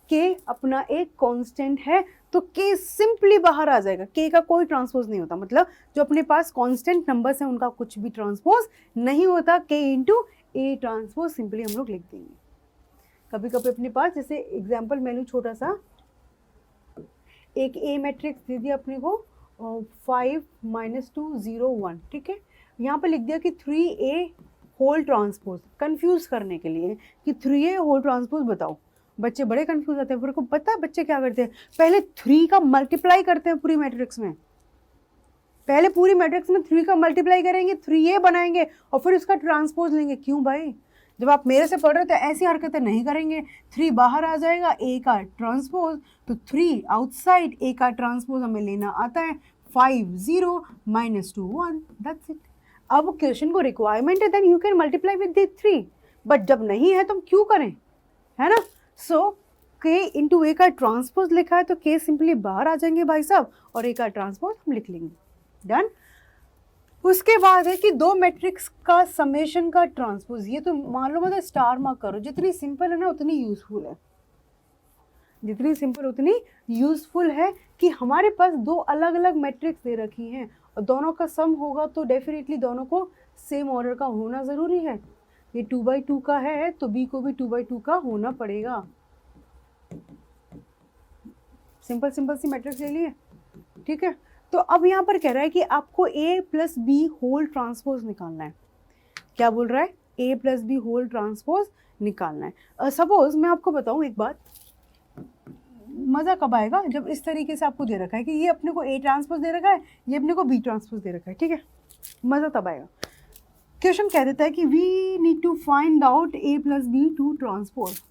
के अपना एक कांस्टेंट है, तो के सिंपली बाहर आ जाएगा, के का कोई ट्रांसपोज नहीं होता, मतलब जो अपने पास कांस्टेंट नंबर्स हैं उनका कुछ भी ट्रांसपोज नहीं होता। के इंटू ए ट्रांसपोज सिंपली हम लोग लिख देंगे। कभी कभी अपने पास जैसे एग्जाम्पल मैं लूँ छोटा सा, एक ए मैट्रिक्स दे दिया अपने को 5 -2 0 1, ठीक है, यहाँ पर लिख दिया कि 3a होल ट्रांसपोज, कंफ्यूज करने के लिए कि 3a होल ट्रांसपोज बताओ। बच्चे बड़े कंफ्यूज होते हैं, फिर को पता है बच्चे क्या करते हैं? पहले 3 का मल्टीप्लाई करते हैं पूरी मैट्रिक्स में, पहले पूरी मैट्रिक्स में 3 का मल्टीप्लाई करेंगे, 3a बनाएंगे और फिर उसका ट्रांसपोज लेंगे। क्यों भाई? जब आप मेरे से पढ़ रहे हो तो ऐसी हरकतें नहीं करेंगे। 3 बाहर आ जाएगा, a का ट्रांसपोज, तो 3 आउटसाइड, a का ट्रांसपोज हमें लेना आता है 5 0 -2 1, दैट्स इट। अब क्वेश्चन को रिक्वायरमेंट है, then you can multiply with the 3, but जब नहीं है तो हम क्यों करें, है ना। सो k इंटू ए का ट्रांसपोज लिखा है तो k सिंपली बाहर आ जाएंगे भाई साहब, और a का ट्रांसपोज हम लिख लेंगे, डन। उसके बाद है कि दो मैट्रिक्स का समेशन का ट्रांसपोज, ये तो मान लो मतलब स्टार मार्क करो, जितनी सिंपल है ना उतनी यूजफुल है, जितनी सिंपल उतनी यूजफुल है कि हमारे पास दो अलग अलग मैट्रिक्स दे रखी हैं और दोनों का सम होगा तो डेफिनेटली दोनों को सेम ऑर्डर का होना ज़रूरी है। ये 2/2 का है तो बी को भी 2/2 का होना पड़ेगा। सिंपल सिंपल सी मैट्रिक्स ले लिए, ठीक है। तो अब यहाँ पर कह रहा है कि आपको a + b होल ट्रांसपोज निकालना है। क्या बोल रहा है? a + b होल ट्रांसपोज निकालना है। सपोज मैं आपको बताऊँ एक बात, मज़ा कब आएगा जब इस तरीके से आपको दे रखा है कि ये अपने को a ट्रांसपोज दे रखा है, ये अपने को b ट्रांसपोज दे रखा है, ठीक है, मज़ा तब आएगा। क्वेश्चन कह देता है कि we need to find out a + b to transpose.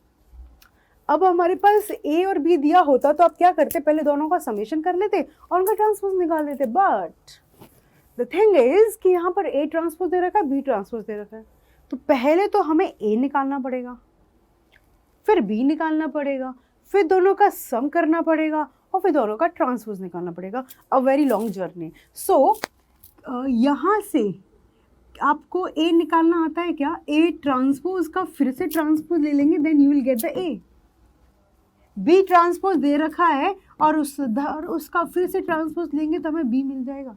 अब हमारे पास a और b दिया होता तो आप क्या करते? पहले दोनों का समेशन कर लेते और उनका ट्रांसपोज निकाल देते, बट द थिंग इज कि यहाँ पर a ट्रांसपोज दे रखा है, b ट्रांसपोज दे रखा है, तो पहले तो हमें a निकालना पड़ेगा, फिर b निकालना पड़ेगा, फिर दोनों का सम करना पड़ेगा और फिर दोनों का ट्रांसपोज निकालना पड़ेगा। A very long journey. So यहाँ से आपको a निकालना आता है क्या? a ट्रांसपोज का फिर से ट्रांसपोज ले लेंगे, then you will get the a। B transpose दे रखा है और उसका फिर से ट्रांसपोज लेंगे तो हमें बी मिल जाएगा।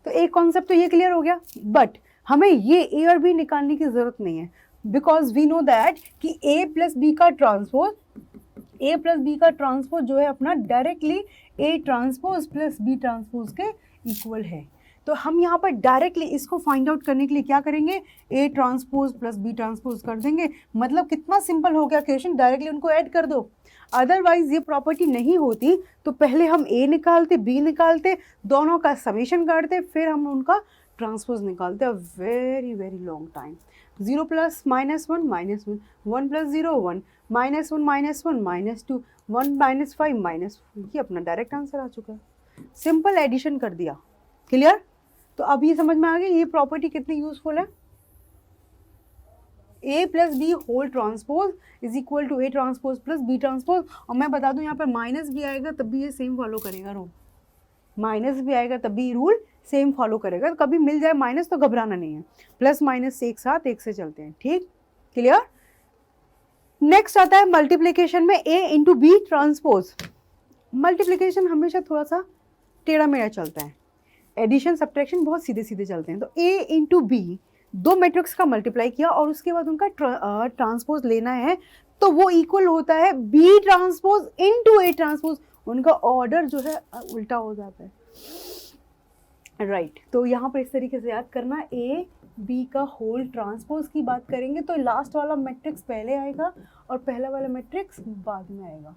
तो एक कॉन्सेप्ट तो ये क्लियर हो गया, बट हमें ये ए और बी निकालने की जरूरत नहीं है, बिकॉज वी नो दैट कि ए प्लस बी का ट्रांसपोज जो है अपना directly A transpose plus B transpose के इक्वल है। तो हम यहाँ पर डायरेक्टली इसको फाइंड आउट करने के लिए क्या करेंगे, A transpose plus B transpose कर देंगे। मतलब कितना सिंपल हो गया क्वेश्चन, डायरेक्टली उनको ऐड कर दो। अदरवाइज ये प्रॉपर्टी नहीं होती तो पहले हम ए निकालते, बी निकालते, दोनों का समेशन करते, फिर हम उनका ट्रांसपोज निकालते। Very very long time. 0 plus -1 -1, 1 plus 0 1, -1 -1 -2, 1 -5 -4, ये अपना डायरेक्ट आंसर आ चुका है। सिंपल एडिशन कर दिया। क्लियर? तो अब ये समझ में आ गया ये प्रॉपर्टी कितनी यूजफुल है। A plus B whole transpose is equal to A transpose plus B transpose. और मैं बता दूं यहाँ पर माइनस भी आएगा तब भी ये सेम फॉलो करेगा रूल, माइनस भी आएगा तब भी रूल सेम फॉलो करेगा। तो कभी मिल जाए माइनस तो घबराना नहीं है, प्लस माइनस एक साथ एक से चलते हैं। ठीक, क्लियर? नेक्स्ट आता है मल्टीप्लीकेशन में ए इंटू बी ट्रांसपोज। मल्टीप्लीकेशन हमेशा थोड़ा सा टेढ़ा मेढ़ा चलता है, एडिशन सब्ट्रैक्शन बहुत सीधे सीधे चलते हैं। तो ए इंटू बी, दो मैट्रिक्स का मल्टीप्लाई किया और उसके बाद उनका ट्रांसपोज लेना है, तो वो इक्वल होता है B transpose into A transpose. उनका ऑर्डर जो है उल्टा हो जाता है, राइट। तो यहाँ पर इस तरीके से याद करना, ए बी का होल ट्रांसपोज की बात करेंगे तो लास्ट वाला मैट्रिक्स पहले आएगा और पहला वाला मैट्रिक्स बाद में आएगा।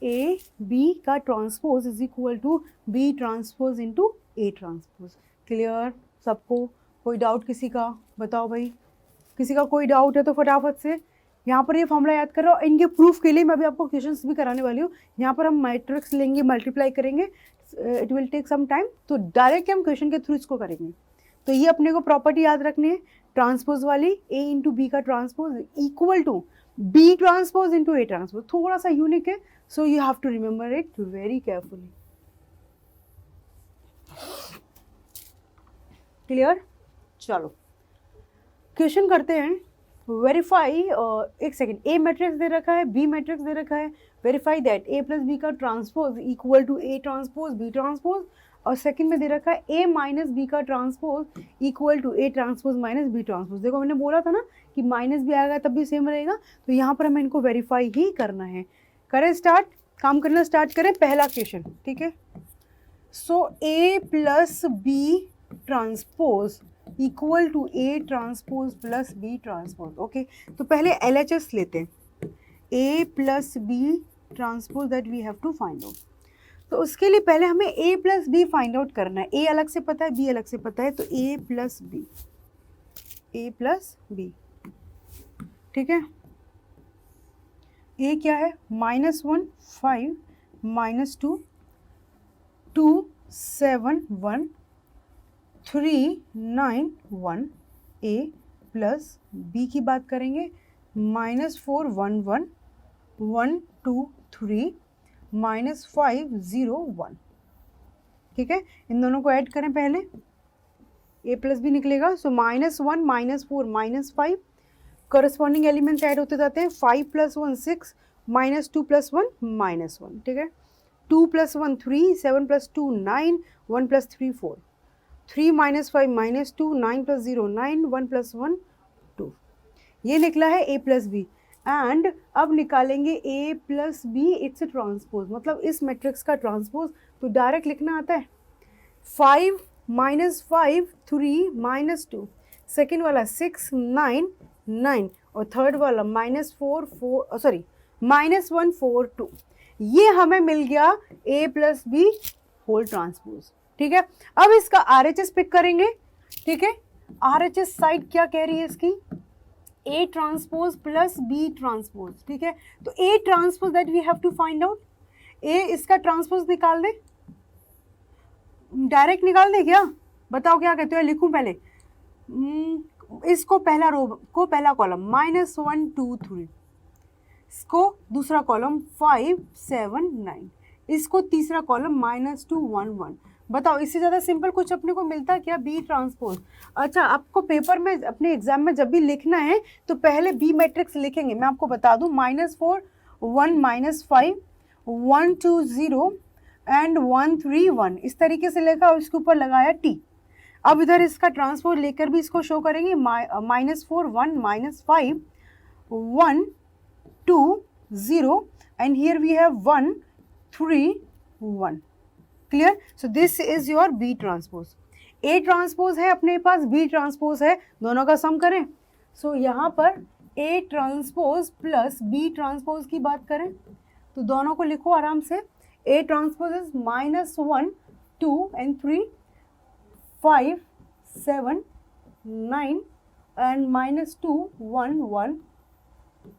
ए बी का transpose is equal to B transpose into A transpose. Clear सबको? कोई डाउट किसी का? बताओ भाई, किसी का कोई डाउट है तो फटाफट से। यहाँ पर ये फॉर्मूला याद करो, इनके प्रूफ के लिए मैं भी आपको क्वेश्चंस भी कराने वाली हूँ। यहाँ पर हम मैट्रिक्स लेंगे, मल्टीप्लाई करेंगे, it will take some time, तो डायरेक्ट हम क्वेश्चन के थ्रू इसको करेंगे। तो ये अपने को प्रॉपर्टी याद रखनी है, ट्रांसपोज वाली, ए इंटू बी का transpose equal to B transpose into A transpose. थोड़ा सा यूनिक है, so you have to remember it very carefully. Clear? चलो क्वेश्चन करते हैं। वेरीफाई, एक सेकेंड, ए मैट्रिक्स दे रखा है, बी मैट्रिक्स दे रखा है। Verify that A plus B का transpose equal to A transpose B transpose, और सेकंड में दे रखा है ए माइनस बी का transpose equal to A transpose minus B transpose. देखो मैंने बोला था ना कि माइनस भी आएगा तब भी सेम रहेगा, तो यहाँ पर हमें इनको वेरीफाई ही करना है। करें स्टार्ट, काम करना स्टार्ट करें। पहला क्वेश्चन, ठीक है। So A plus B transpose equal to A transpose plus B transpose. Okay, तो पहले LHS लेते हैं, A plus B transpose that we have to find out. तो उसके लिए पहले हमें A plus B find out करना है। ए अलग से पता है, बी अलग से पता है, तो ए प्लस बी, ठीक है। ए क्या है, -1 5 -2 2 7 1 3 9 1। ए प्लस बी की बात करेंगे, -4 1 1 1 2 3 -5 0 1। ठीक है, इन दोनों को ऐड करें पहले, ए प्लस बी निकलेगा। सो -1 -4 -5, करस्पॉन्डिंग एलिमेंट्स ऐड होते जाते हैं। 5 + 1 6, -2 + 1 -1, ठीक है। 2 + 1 3, 7 + 2 9, 1 + 3 4, 3 - 5 -2, 9 + 0 9, 1 + 1 2। ये निकला है ए प्लस बी। एंड अब निकालेंगे ए प्लस बी इट्स ट्रांसपोज, मतलब इस मैट्रिक्स का ट्रांसपोज। तो डायरेक्ट लिखना आता है, 5 -5 3 -2, सेकेंड वाला 6 9 9, और थर्ड वाला -1 4 2। ये हमें मिल गया ए प्लस बी होल ट्रांसपोज, ठीक है। अब इसका RHS पिक करेंगे, ठीक है। RHS साइड क्या कह रही है इसकी, A transpose plus B transpose, ठीक है। तो A transpose that we have to find out, A इसका ट्रांसपोज निकाल दे, डायरेक्ट निकाल दे क्या, बताओ क्या कहते हो, लिखूं पहले इसको, पहला रो को पहला कॉलम -1 2 3, इसको दूसरा कॉलम 5 7 9, इसको तीसरा कॉलम -2 1 1, बताओ इससे ज़्यादा सिंपल कुछ अपने को मिलता है क्या? B transpose. अच्छा, आपको पेपर में अपने एग्जाम में जब भी लिखना है तो पहले बी मैट्रिक्स लिखेंगे। मैं आपको बता दूं, -4 1 -5 1 2 0 एंड 1 3 1, इस तरीके से लिखा और इसके ऊपर लगाया टी। अब इधर इसका ट्रांसपोज लेकर भी इसको शो करेंगे, -4 1 -5 1 2 0 and here we have 1 3 1. Clear? So this is your B transpose. A transpose है अपने पास, बी ट्रांसपोज है, दोनों का सम करें। सो यहाँ पर A transpose plus B transpose की बात करें तो दोनों को लिखो आराम से। A transpose is -1 2 and 3 5 7 9 and -2 1 1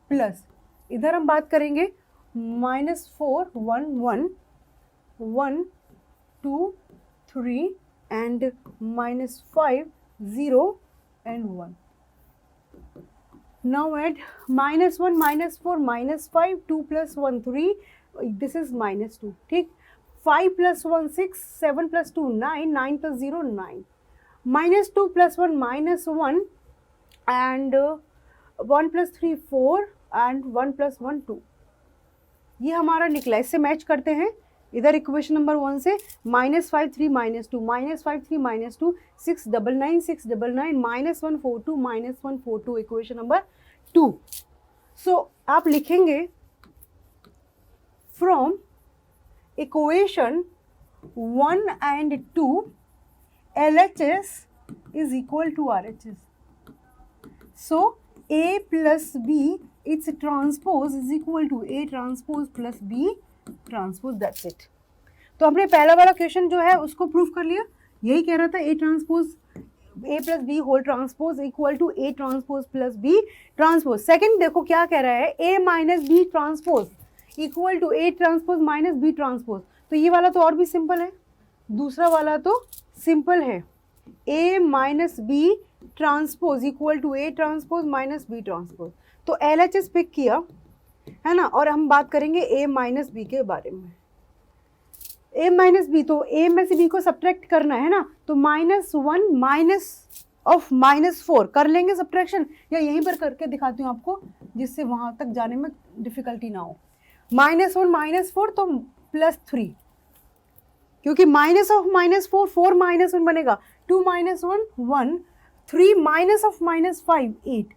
plus इधर हम बात करेंगे -4 1 1 1 2 3 and -5 0 and 1. Now add -1 -4 -5 2 plus 1 3, this is -2, ठीक। 5 plus 1 6 7 plus 2 9 9 plus 0 9, -2 plus 1 -1 and 1 plus 3 4 and 1 plus 1 2, ये हमारा निकला। इससे मैच करते हैं इधर इक्वेशन नंबर 1 से, -5 3 -2 -5 3 -2 6 9 9 6 9 9 -1 4 2 -1 4 2, इक्वेशन नंबर 2। सो आप लिखेंगे from equation 1 and 2 LHS is equal to RHS. So A plus B, its transpose is equal to A transpose plus B transpose, that's it. तो हमने पहला वाला क्वेश्चन जो है उसको प्रूव कर लिया। यही कह रहा था A transpose A plus B whole transpose equal to A transpose plus B transpose. Second देखो क्या कह रहा है, A minus B transpose equal to A transpose minus B transpose. तो ये वाला तो और भी सिंपल है, दूसरा वाला तो सिंपल है, A minus B transpose equal to A transpose minus B transpose. तो LHS पिक किया है ना, और हम बात करेंगे ए माइनस बी के बारे में। ए माइनस बी, तो ए में से बी को सब्ट्रैक्ट करना है ना, तो -1 माइनस ऑफ -4 कर लेंगे सब्ट्रैक्शन, या यहीं पर करके दिखाती हूँ आपको जिससे वहां तक जाने में डिफिकल्टी ना हो। -1 -4 तो +3, क्योंकि माइनस ऑफ -4 4 -1 बनेगा, 2 -1 1 3 माइनस ऑफ -5 8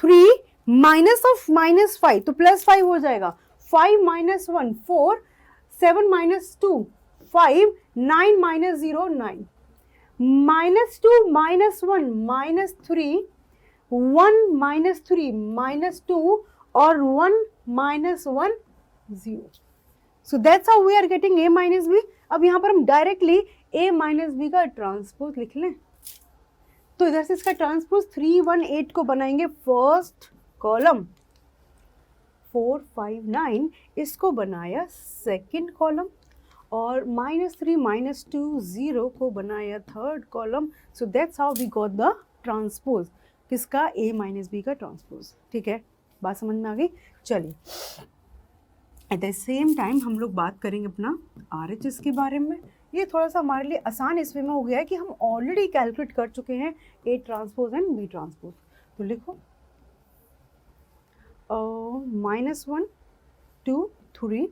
3 माइनस ऑफ -5 तो +5 हो जाएगा, 5 -1 4 7 -2 5 9 -0 9 -2 -1 -3 1 -3 -2 और 1 -1 0। So that's how we are getting A minus B. अब यहाँ पर हम डायरेक्टली ए माइनस बी का ट्रांसपोज लिख लें, तो इधर से इसका ट्रांसपोज 3 1 8 को बनाएंगे फर्स्ट कॉलम, 4 5 9 इसको बनाया सेकंड कॉलम, और -3 -2 0 को बनाया third column. So that's how we got the transpose, किसका, ए माइनस बी का ट्रांसपोज। ठीक है, बात समझ में आ गई। चलिए एट द सेम टाइम हम लोग बात करेंगे अपना RHS के बारे में। ये थोड़ा सा हमारे लिए आसान इस वे में हो गया है कि हम ऑलरेडी कैलकुलेट कर चुके हैं A transpose and B transpose. तो लिखो -1 2 3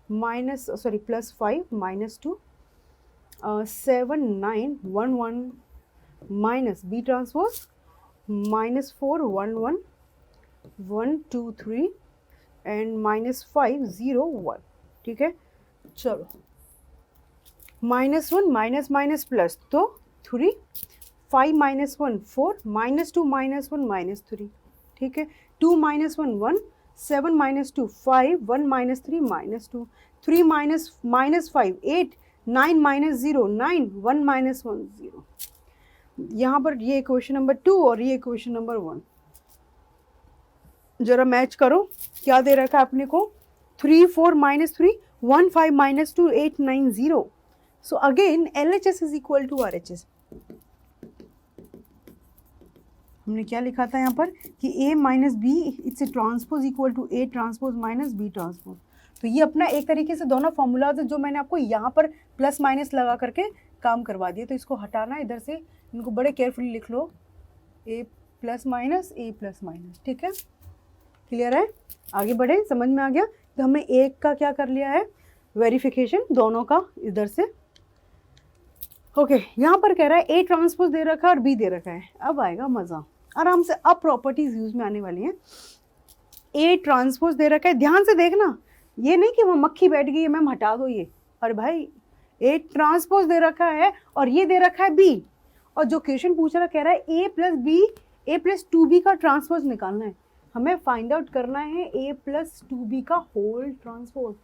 +5 -2 7 9 1 1 माइनस बी ट्रांसपोज -4 1 1 1 2 3 एंड -5 0 1। ठीक है, चलो -1 माइनस माइनस प्लस तो 3 5 -1 4 -2 -1 -3। ठीक है, 2 -1 1 7 -2 5 1 -3 -2 3 -5 8 9 -0 9 1 -1 0। यहाँ पर ये इक्वेशन नंबर 2 और ये इक्वेशन नंबर 1 जरा मैच करो। क्या दे रखा है अपने को, 3 4 -3 1 5 -2 8 9 0। So again LHS is equal to RHS। हमने क्या लिखा था यहाँ पर कि A minus B it's A transpose equal to A transpose minus B transpose. तो ये अपना एक तरीके से दोनों फॉर्मूलाज जो मैंने आपको यहाँ पर प्लस माइनस लगा करके काम करवा दिए, तो इसको हटाना इधर से, इनको बड़े केयरफुली लिख लो, ए प्लस माइनस, ठीक है, क्लियर है? आगे बढ़े, समझ में आ गया? तो हमने एक का क्या कर लिया है, वेरिफिकेशन दोनों का इधर से। ओके, यहाँ पर कह रहा है ए ट्रांसपोज दे रखा है और बी दे रखा है। अब आएगा मज़ा, आराम से अब प्रॉपर्टीज यूज में आने वाली हैं। ए ट्रांसपोज दे रखा है, ध्यान से देखना, ये नहीं कि वो मक्खी बैठ गई है मैम हटा दो ये, और भाई ए ट्रांसपोज दे रखा है और ये दे रखा है बी, और जो क्वेश्चन पूछ रहा कह रहा है A plus B, A plus 2b का ट्रांसपोज निकालना है, हमें फाइंड आउट करना है ए प्लस 2b का होल ट्रांसपोज।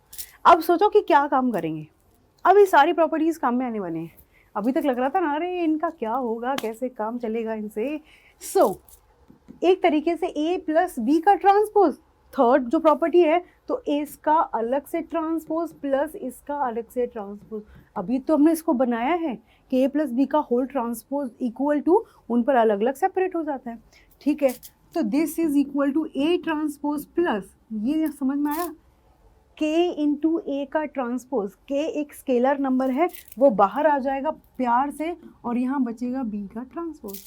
अब सोचो कि क्या काम करेंगे, अब ये सारी प्रॉपर्टीज काम में आने वाले हैं। अभी तक लग रहा था ना अरे इनका क्या होगा, कैसे काम चलेगा इनसे। एक तरीके से ए प्लस बी का ट्रांसपोज, थर्ड जो प्रॉपर्टी है, तो इसका अलग से ट्रांसपोज प्लस इसका अलग से ट्रांसपोज। अभी तो हमने इसको बनाया है कि ए प्लस बी का होल ट्रांसपोज इक्वल टू, उन पर अलग अलग सेपरेट हो जाता है, ठीक है। तो this is equal to A transpose plus, ये समझ में आया, के इंटू ए का ट्रांसपोज, के एक स्केलर नंबर है वो बाहर आ जाएगा प्यार से, और यहाँ बचेगा बी का ट्रांसपोज।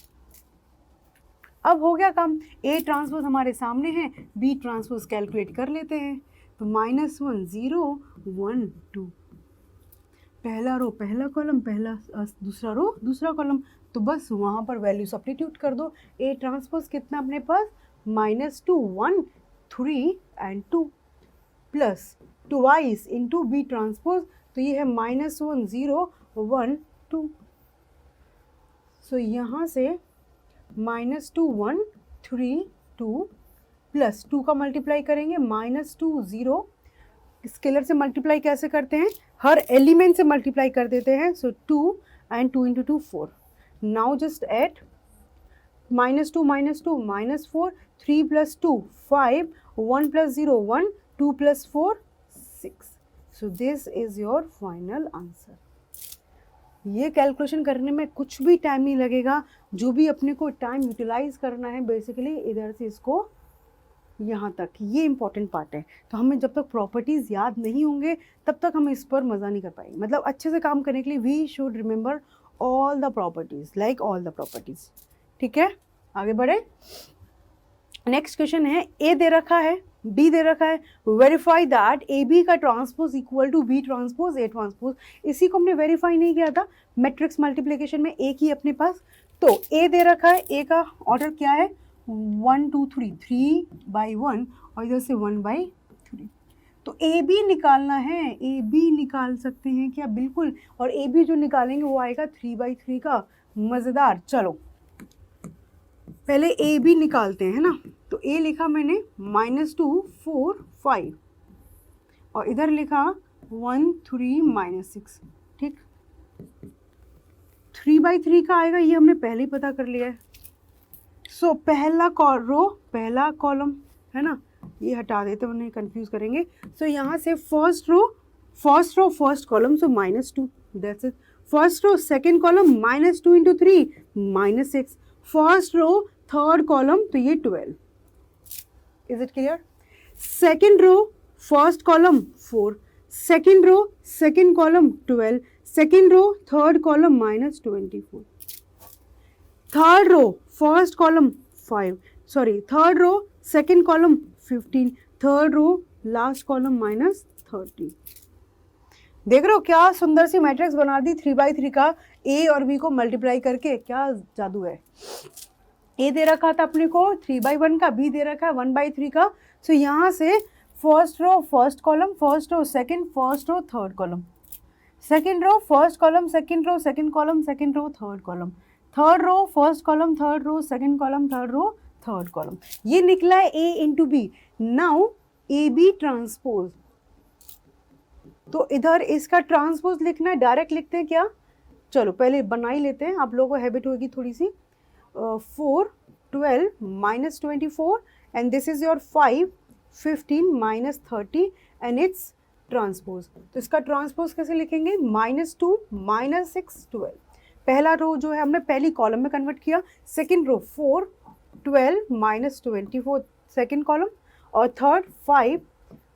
अब हो गया काम, ए ट्रांसपोज हमारे सामने है, बी ट्रांसपोज कैलकुलेट कर लेते हैं। तो -1 0 1 2, पहला रो पहला कॉलम, पहला दूसरा रो दूसरा कॉलम, तो बस वहाँ पर वैल्यू सब्स्टिट्यूट कर दो। ए ट्रांसपोज कितना अपने पास, -2 1 3 and 2 plus twice into B transpose, तो ये है -1 0 1 2। सो यहाँ से -2 1 3 2 प्लस 2 का मल्टीप्लाई करेंगे, -2 0, स्केलर से मल्टीप्लाई कैसे करते हैं, हर एलिमेंट से मल्टीप्लाई कर देते हैं। सो 2 and 2 into 2 4। Now just add -2 -2 -4, 3 plus 2 5, 1 plus 0 1, 2 plus 4 6। So this is your final answer. ये कैलकुलेशन करने में कुछ भी टाइम नहीं लगेगा, जो भी अपने को टाइम यूटिलाइज करना है बेसिकली इधर से इसको यहाँ तक, ये इंपॉर्टेंट पार्ट है। तो हमें जब तक प्रॉपर्टीज़ याद नहीं होंगे तब तक हम इस पर मज़ा नहीं कर पाएंगे। मतलब अच्छे से काम करने के लिए we should remember all the properties, like all the properties, ठीक है। आगे बढ़े, नेक्स्ट क्वेश्चन है, ए दे रखा है, बी दे रखा है, वेरीफाई दैट ए बी का transpose equal to B transpose A transpose. इसी को हमने वेरीफाई नहीं किया था मैट्रिक्स मल्टीप्लिकेशन में, एक ही अपने पास। तो ए दे रखा है, ए का ऑर्डर क्या है 1 2 3, 3/1 और इधर से 1/3। तो ए बी निकालना है, ए बी निकाल सकते हैं क्या, बिल्कुल, और ए बी जो निकालेंगे वो आएगा 3/3 का। मज़ेदार, चलो पहले ए बी निकालते हैं ना। तो ए लिखा मैंने -2 4 5 और इधर लिखा 1 3 -6, ठीक। 3/3 का आएगा, ये हमने पहले ही पता कर लिया है। सो पहला रो पहला कॉलम है ना, ये हटा देते, उन्हें कंफ्यूज करेंगे। सो यहाँ से first row first column, so -2, that's it. First row second column -2 into 3 -6, first row third column, तो ये 12। Is it clear? Second row first column 4, second row second column 12, second row third column -24, third row first column 5, sorry third row second column 15, third row last column -30। देख रहे हो क्या सुंदर सी मैट्रिक्स बना दी 3/3 का, ए और बी को मल्टीप्लाई करके, क्या जादू है। ए दे रखा था अपने को 3/1 का, बी दे रखा है 1/3 का। सो यहाँ से first row first column, first row second, first row third column, second row first column, second row second column, second row third column, third row first column, third row second column, third row third column. ये निकला है A into B. Now A B transpose, तो इधर इसका ट्रांसपोज लिखना है, डायरेक्ट लिखते हैं क्या, चलो पहले बना ही लेते हैं, आप लोगों को हैबिट होगी थोड़ी सी। 4 12 -24 and this is your 5 15 -30 and its transpose. तो इसका ट्रांसपोज कैसे लिखेंगे, -2 -6 12। पहला रो जो है हमने पहली कॉलम में कन्वर्ट किया, सेकंड रो 4 12 -24 सेकंड कॉलम, और थर्ड 5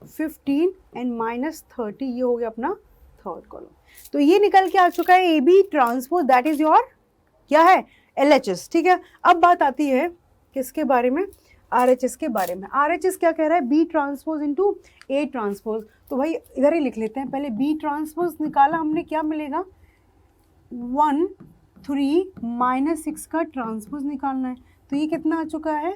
15 एंड -30, ये हो गया अपना थर्ड कॉलम। तो ये निकल के आ चुका है A B transpose, that is your क्या है, LHS। ठीक है, अब बात आती है किसके बारे में, RHS के बारे में। RHS क्या कह रहा है, B transpose into A transpose. तो भाई इधर ही लिख लेते हैं, पहले बी ट्रांसपोज निकाला हमने, क्या मिलेगा 1 3 -6 का ट्रांसपोज निकालना है। तो ये कितना आ चुका है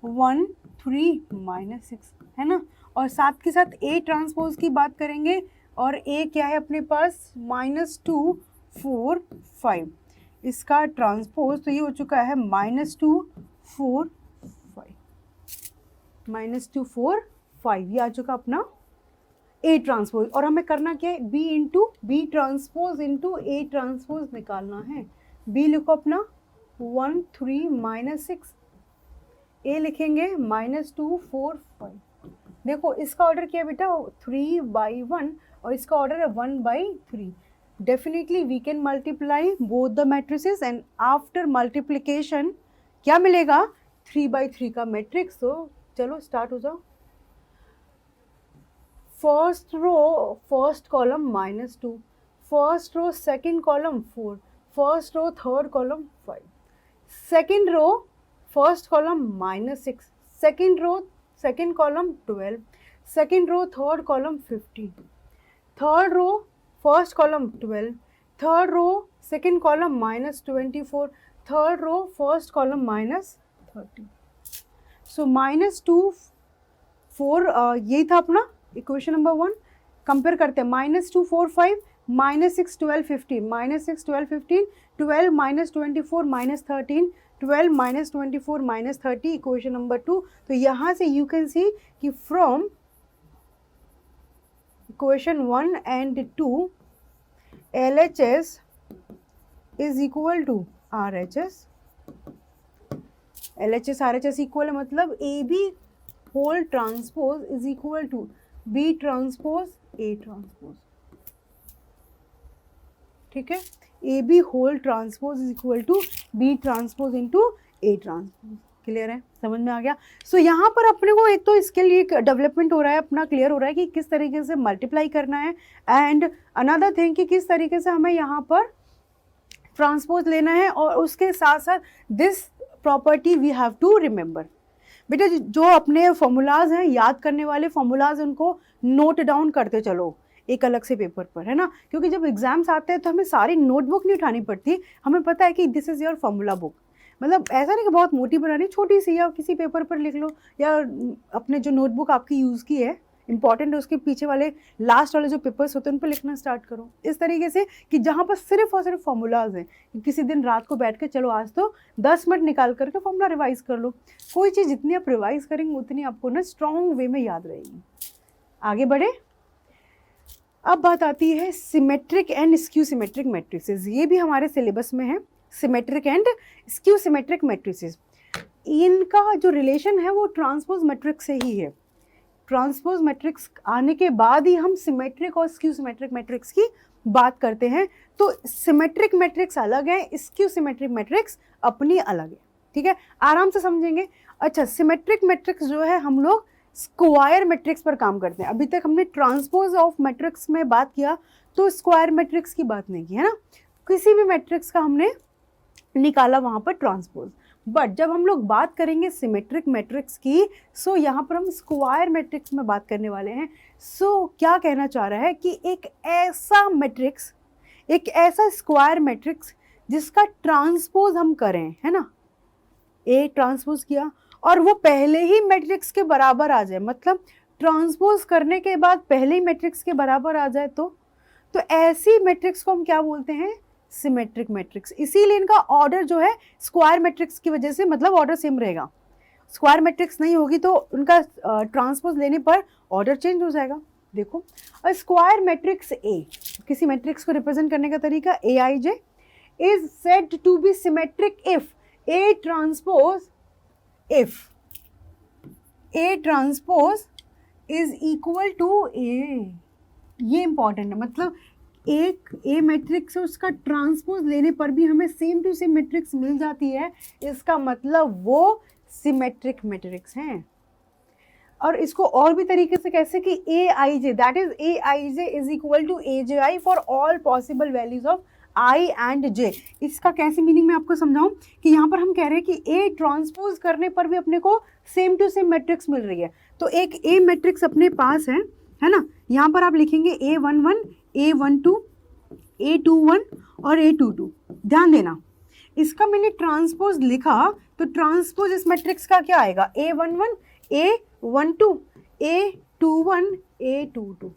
1 3 -6, है ना। और साथ के साथ ए ट्रांसपोज की बात करेंगे, और ए क्या है अपने पास -2 4 5, इसका ट्रांसपोज तो ये हो चुका है -2 4 5, -2 4 5, ये आ चुका अपना ए ट्रांसपोज। और हमें करना क्या है, B into B transpose into A transpose निकालना है। बी लिखो अपना 1 3 -6, ए लिखेंगे -2 4 5। देखो इसका ऑर्डर क्या है बेटा 3/1, और इसका ऑर्डर है 1/3। Definitely we can multiply both the matrices, and after multiplication क्या मिलेगा 3/3 का मैट्रिक्स। तो चलो स्टार्ट हो जाओ। First row first column -2, first row second column 4, first row third column 5, second row first column -6, second row second column 12, second row third column 15, third row first column 12, third row second column -24, third row first column -30। So -2 4 यही था अपना इक्वेशन नंबर 1। कंपेयर करते हैं, -2 4 5, -6 12 15, -6 12 15, 12 -24 -13, 12 -24 -30, इक्वेशन नंबर 2। तो यहाँ से यू कैन सी कि from equation 1 and 2 LHS is equal to RHS। LHS RHS equal है, मतलब A B whole transpose is equal to B transpose A transpose. ठीक है, A B whole transpose is equal to B transpose into A transpose. Clear है, समझ में आ गया। सो यहाँ पर अपने को एक तो इसके लिए डेवलपमेंट हो रहा है, अपना क्लियर हो रहा है कि किस तरीके से मल्टीप्लाई करना है, एंड अनदर थिंग कि किस तरीके से हमें यहाँ पर ट्रांसपोज लेना है, और उसके साथ साथ this property we have to remember. बेटा जो अपने फॉर्मूलाज हैं, याद करने वाले फॉर्मूलाज, उनको नोट डाउन करते चलो एक अलग से पेपर पर, है ना। क्योंकि जब एग्जाम्स आते हैं तो हमें सारी नोटबुक नहीं उठानी पड़ती, हमें पता है कि this is your formula book. मतलब ऐसा नहीं कि बहुत मोटी बनानी, छोटी सी, या किसी पेपर पर लिख लो, या अपने जो नोटबुक आपकी यूज़ की है इंपॉर्टेंट है, उसके पीछे वाले लास्ट वाले जो पेपर्स होते हैं उन पर लिखना स्टार्ट करो। इस तरीके से कि जहाँ पर सिर्फ और सिर्फ फॉर्मूलाज हैं, किसी दिन रात को बैठ के चलो आज तो 10 मिनट निकाल करके फॉर्मूला रिवाइज कर लो। कोई चीज़ जितनी आप रिवाइज करेंगे उतनी आपको ना स्ट्रॉन्ग वे में याद रहेगी। आगे बढ़े, अब बात आती है symmetric and skew symmetric matrices. ये भी हमारे सिलेबस में है, symmetric and skew symmetric matrices. इनका जो रिलेशन है वो ट्रांसपोज मैट्रिक्स से ही है। ट्रांसपोज मैट्रिक्स आने के बाद ही हम सिमेट्रिक और स्क्यू सिमेट्रिक मैट्रिक्स की बात करते हैं। तो सिमेट्रिक मैट्रिक्स अलग है, स्क्यू सिमेट्रिक मैट्रिक्स अपनी अलग है। ठीक है, आराम से समझेंगे। अच्छा, सिमेट्रिक मैट्रिक्स जो है हम लोग स्क्वायर मैट्रिक्स पर काम करते हैं। अभी तक हमने ट्रांसपोज ऑफ मैट्रिक्स में बात किया तो स्क्वायर मैट्रिक्स की बात नहीं की, है ना। किसी भी मैट्रिक्स का हमने निकाला वहाँ पर ट्रांसपोज। बट जब हम लोग बात करेंगे सिमेट्रिक मैट्रिक्स की, सो यहाँ पर हम स्क्वायर मैट्रिक्स में बात करने वाले हैं। सो क्या कहना चाह रहा है कि एक ऐसा मैट्रिक्स, एक ऐसा स्क्वायर मैट्रिक्स जिसका ट्रांसपोज हम करें, है ना, ए ट्रांसपोज किया और वो पहले ही मैट्रिक्स के बराबर आ जाए, मतलब ट्रांसपोज करने के बाद पहले ही मैट्रिक्स के बराबर आ जाए, तो ऐसी मैट्रिक्स को हम क्या बोलते हैं, सिमेट्रिक मैट्रिक्स। इसीलिए इनका ऑर्डर जो है स्क्वायर मैट्रिक्स की वजह से, मतलब ऑर्डर सेम रहेगा। स्क्वायर मैट्रिक्स नहीं होगी तो उनका ट्रांसपोज लेने पर ऑर्डर चेंज हो जाएगा। देखो, स्क्वायर मैट्रिक्स ए, किसी मैट्रिक्स को रिप्रेजेंट करने का तरीका Aij is said to be symmetric if A transpose is equal to A। ये इंपॉर्टेंट है, मतलब एक ए मैट्रिक्स है, उसका ट्रांसपोज लेने पर भी हमें सेम टू सेम मैट्रिक्स मिल जाती है, इसका मतलब वो सिमेट्रिक मैट्रिक्स हैं। और इसको और भी तरीके से कैसे कि A I J, that is A I J is equal to A J I for all possible values of I and J. इसका कैसे मीनिंग मैं आपको समझाऊं कि यहाँ पर हम कह रहे हैं कि ए ट्रांसपोज करने पर भी अपने को सेम टू सेम मैट्रिक्स मिल रही है। तो एक ए मैट्रिक्स अपने पास है ना, यहाँ पर आप लिखेंगे A11, A12, A21 और A22। ध्यान देना, इसका मैंने ट्रांसपोज लिखा तो ट्रांसपोज इस मैट्रिक्स का क्या आएगा, A11, A12, A21, A22।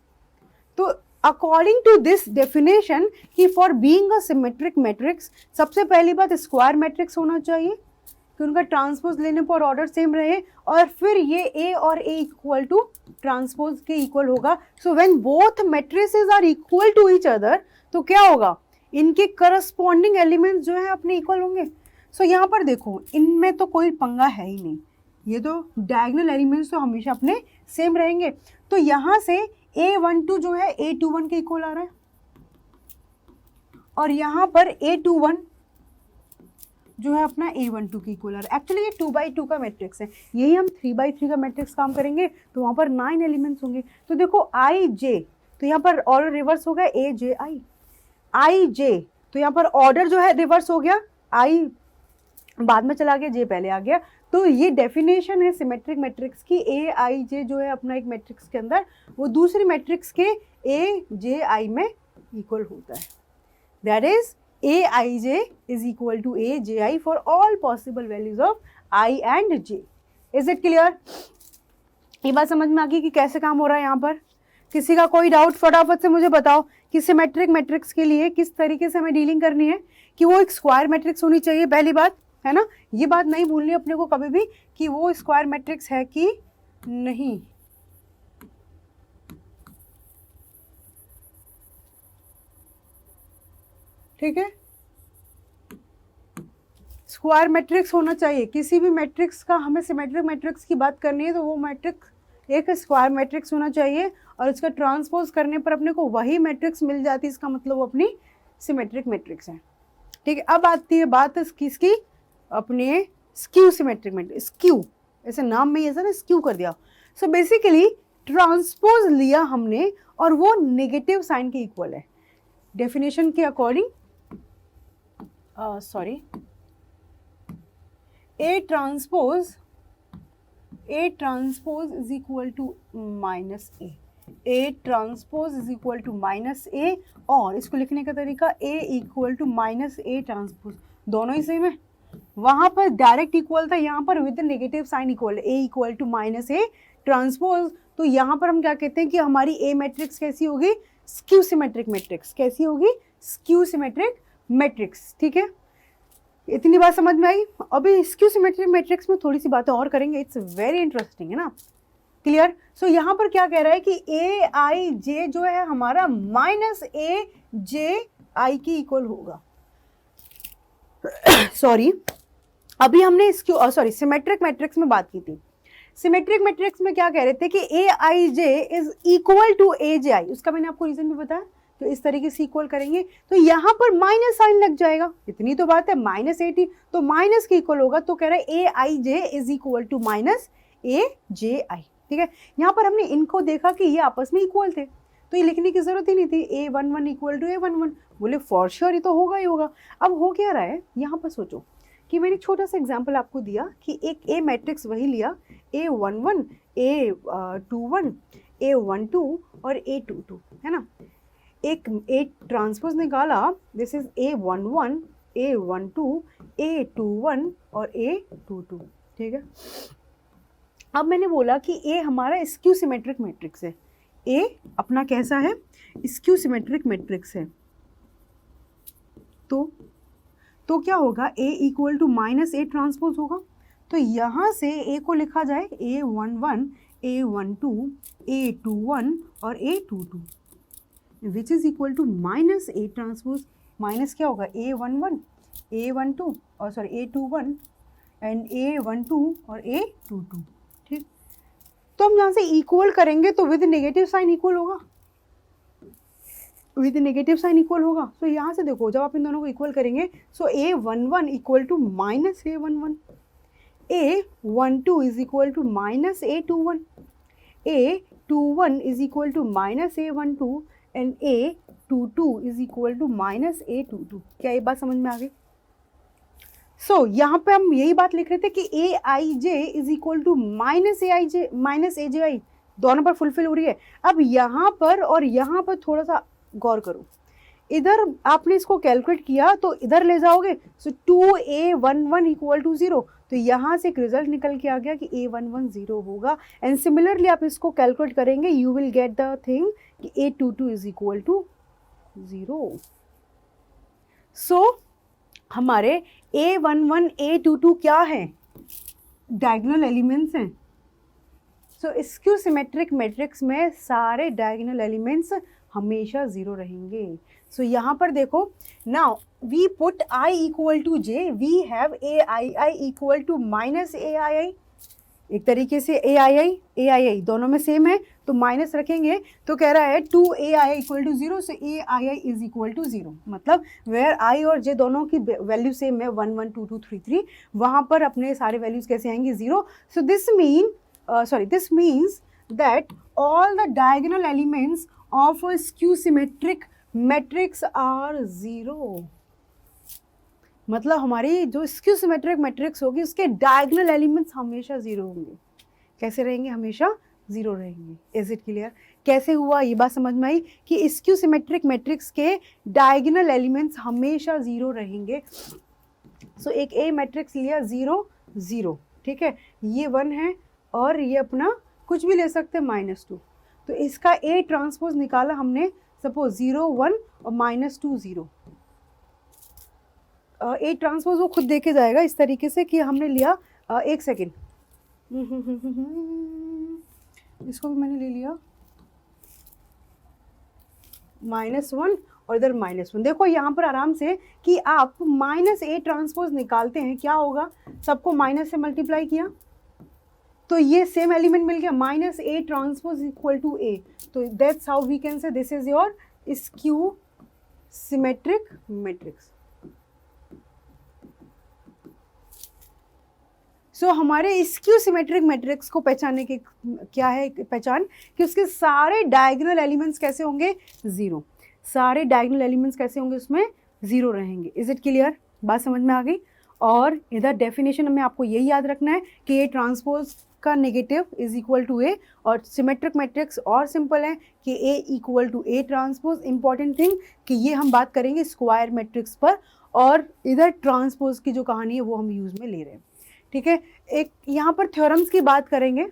तो अकॉर्डिंग टू दिस डेफिनेशन कि for being a symmetric matrix, सबसे पहली बात स्क्वायर मैट्रिक्स होना चाहिए कि उनका ट्रांसपोज लेने पर ऑर्डर सेम रहे, और फिर ये ए और ए इक्वल टू ट्रांसपोज के इक्वल होगा। So when both matrices are equal to each other, तो क्या होगा, इनके करस्पॉन्डिंग एलिमेंट्स जो है अपने इक्वल होंगे। सो यहाँ पर देखो, इनमें तो कोई पंगा है ही नहीं, ये तो डायगोनल एलिमेंट्स तो हमेशा अपने सेम रहेंगे। तो यहाँ से A12 जो है A21 के इक्वल आ रहा है, और यहाँ पर A21 जो है अपना A12 की इक्वल आ रहा है। एक्चुअली ये 2x2 का मैट्रिक्स है, यही हम 3x3 का मैट्रिक्स काम करेंगे तो वहाँ पर 9 एलिमेंट्स होंगे। तो देखो आई जे, तो यहाँ पर ऑर्डर रिवर्स हो गया ए जे आई जे, तो यहाँ पर ऑर्डर जो है रिवर्स हो गया, आई बाद में चला गया, जे पहले आ गया। तो ये डेफिनेशन है सिमेट्रिक मैट्रिक्स की, ए आई जे जो है अपना एक मैट्रिक्स के अंदर, वो दूसरी मैट्रिक्स के ए जे आई में इक्वल होता है। That is A I J is equal to A J I for all possible values of I and J. Is it clear? ये बात समझ में आ गई कि कैसे काम हो रहा है यहाँ पर? किसी का कोई डाउट फटाफट से मुझे बताओ कि सिमेट्रिक मैट्रिक्स के लिए किस तरीके से हमें डीलिंग करनी है, कि वो एक स्क्वायर मैट्रिक्स होनी चाहिए, पहली बात है ना, ये बात नहीं भूलनी अपने को कभी भी कि वो स्क्वायर मैट्रिक्स है कि नहीं। ठीक है, स्क्वायर मैट्रिक्स होना चाहिए। किसी भी मैट्रिक्स का हमें सिमेट्रिक मैट्रिक्स की बात करनी है तो वो मैट्रिक्स एक स्क्वायर मैट्रिक्स होना चाहिए, और इसका ट्रांसपोज करने पर अपने को वही मैट्रिक्स मिल जाती है, इसका मतलब वो अपनी सिमेट्रिक मैट्रिक्स है। ठीक है, अब आती है बात किसकी, अपने स्क्यू सिमेट्रिक मैट्रिक्स। स्क्यू ऐसे नाम में ऐसा ना स्क्यू कर दिया। सो बेसिकली ट्रांसपोज लिया हमने और वो नेगेटिव साइन के इक्वल है डेफिनेशन के according. Sorry, A transpose is equal to minus A. A transpose is equal to minus A, और इसको लिखने का तरीका A equal to minus A transpose, दोनों ही सेम है। वहाँ पर डायरेक्ट इक्वल था, यहाँ पर विद नेगेटिव साइन इक्वल है, A equal to minus A transpose. तो यहाँ पर हम क्या कहते हैं कि हमारी A मैट्रिक्स कैसी होगी, स्क्यू सिमेट्रिक मैट्रिक्स। कैसी होगी, स्क्यू सिमेट्रिक मैट्रिक्स। ठीक है, इतनी बात समझ में आई। अभी स्क्यू सिमेट्रिक मैट्रिक्स में थोड़ी सी बातें और करेंगे, इट्स वेरी इंटरेस्टिंग, है ना, क्लियर। सो यहाँ पर क्या कह रहा है कि ए आई जे जो है हमारा माइनस ए जे आई की इक्वल होगा। सॉरी, अभी हमने सिमेट्रिक मैट्रिक्स में बात की थी। सिमेट्रिक मैट्रिक्स में क्या कह रहे थे कि A I J is equal to A J आई, उसका मैंने आपको रीजन भी बताया। तो इस तरीके से इक्वल करेंगे तो यहाँ पर माइनस साइन लग जाएगा, इतनी तो बात है, माइनस 80 तो माइनस के इक्वल होगा। तो कह रहा है ए I J is equal to minus A J आई। ठीक है, यहाँ पर हमने इनको देखा कि ये आपस में इक्वल थे, तो ये लिखने की जरूरत ही नहीं थी, A11 इक्वल टू A11। बोले फॉर श्योर ये तो होगा ही होगा। अब हो क्या रहा है यहाँ पर, सोचो कि मैंने एक छोटा सा एग्जाम्पल आपको दिया कि एक ए मैट्रिक्स वही लिया, A11, A21, A12 और A22, है ना। एक ए ट्रांसपोज निकाला, this is A11, A12, A21 और A22। ठीक है, अब मैंने बोला कि ए हमारा स्क्यू सिमेट्रिक मैट्रिक्स है, ए अपना कैसा है, स्क्यू सिमेट्रिक मैट्रिक्स है। तो क्या होगा, A equal to minus A transpose होगा। तो यहाँ से ए को लिखा जाए A11, A12, A21 और A22, which is equal to minus A transpose. Minus क्या होगा, A11, A12 और सॉरी A21 एंड A12 और A22। ठीक, तो हम यहाँ से इक्वल करेंगे तो विद नेगेटिव साइन इक्वल होगा, विद नेगेटिव साइन इक्वल होगा। तो यहाँ से देखो, जब आप इन दोनों को इक्वल करेंगे, so A11 equal to minus A11, A12 is equal to minus A21, A21 is equal to minus A12 and A22 is equal to minus A22। क्या ये बात समझ में आ गई? सो यहाँ पे हम यही बात लिख रहे थे कि AIJ is equal to minus AIJ minus AJI, दोनों पर फुलफिल हो रही है। अब यहाँ पर और यहाँ पर थोड़ा सा गौर करो, इधर आपने इसको कैलकुलेट किया तो इधर ले जाओगे, सो 2A11 इक्वल टू 0, तो यहाँ से एक रिजल्ट निकल के आ गया कि A11 0 होगा। एंड सिमिलरली आप इसको कैलकुलेट करेंगे, you will get the thing कि A22 इज इक्वल टू 0। सो हमारे A11 A22 क्या है? डायगोनल एलिमेंट्स हैं। सो स्क्यू सिमेट्रिक मैट्रिक्स में सारे डायगोनल एलिमेंट्स हमेशा 0 रहेंगे। सो यहाँ पर देखो, now we put I equal to J, we have AII equal to minus AII। एक तरीके से AII दोनों में सेम है तो माइनस रखेंगे, तो कह रहा है 2AI equal to 0, so AII is equal to 0। मतलब वेयर I और J दोनों की वैल्यू सेम है 1 1 2 2 3 3, वहाँ पर अपने सारे वैल्यूज कैसे आएंगे? 0। So this means that all the diagonal elements of a skew symmetric matrix are 0। मतलब हमारी जो स्क्यू सिमेट्रिक मैट्रिक्स होगी उसके डायगोनल एलिमेंट्स हमेशा 0 होंगे। कैसे रहेंगे? हमेशा 0 रहेंगे। Is it clear? कैसे हुआ ये बात समझ में आई कि स्क्यू सिमेट्रिक मैट्रिक्स के डायगोनल एलिमेंट्स हमेशा 0 रहेंगे। सो एक ए मैट्रिक्स लिया 0 0, ठीक है, ये 1 है और ये अपना कुछ भी ले सकते हैं -2, तो इसका ए ट्रांसपोज निकाला हमने, सपोज 0 1 और -2 0। ए ट्रांसपोज वो खुद देके जाएगा इस तरीके से कि हमने लिया, एक सेकेंड, इसको भी मैंने ले लिया -1 और इधर -1। देखो यहाँ पर आराम से कि आप -A ट्रांसपोज निकालते हैं, क्या होगा? सबको माइनस से मल्टीप्लाई किया तो ये सेम एलिमेंट मिल गया, -A transpose equal to A। तो that's how we can say this is your skew symmetric matrix. So हमारे स्क्यू सिमेट्रिक मैट्रिक्स को पहचानने की क्या है पहचान, कि उसके सारे डायगोनल एलिमेंट्स कैसे होंगे? 0। सारे डायगोनल एलिमेंट्स कैसे होंगे? उसमें 0 रहेंगे। Is it clear? बात समझ में आ गई? और इधर डेफिनेशन में आपको यही याद रखना है कि ए ट्रांसपोज का negative is equal to A, और सिमेट्रिक मैट्रिक्स और सिंपल है कि A equal to A transpose. Important thing कि ये हम बात करेंगे स्क्वायर मैट्रिक्स पर, और इधर ट्रांसपोज की जो कहानी है वो हम यूज में ले रहे हैं, ठीक है। एक यहाँ पर थ्योरम्स की बात करेंगे,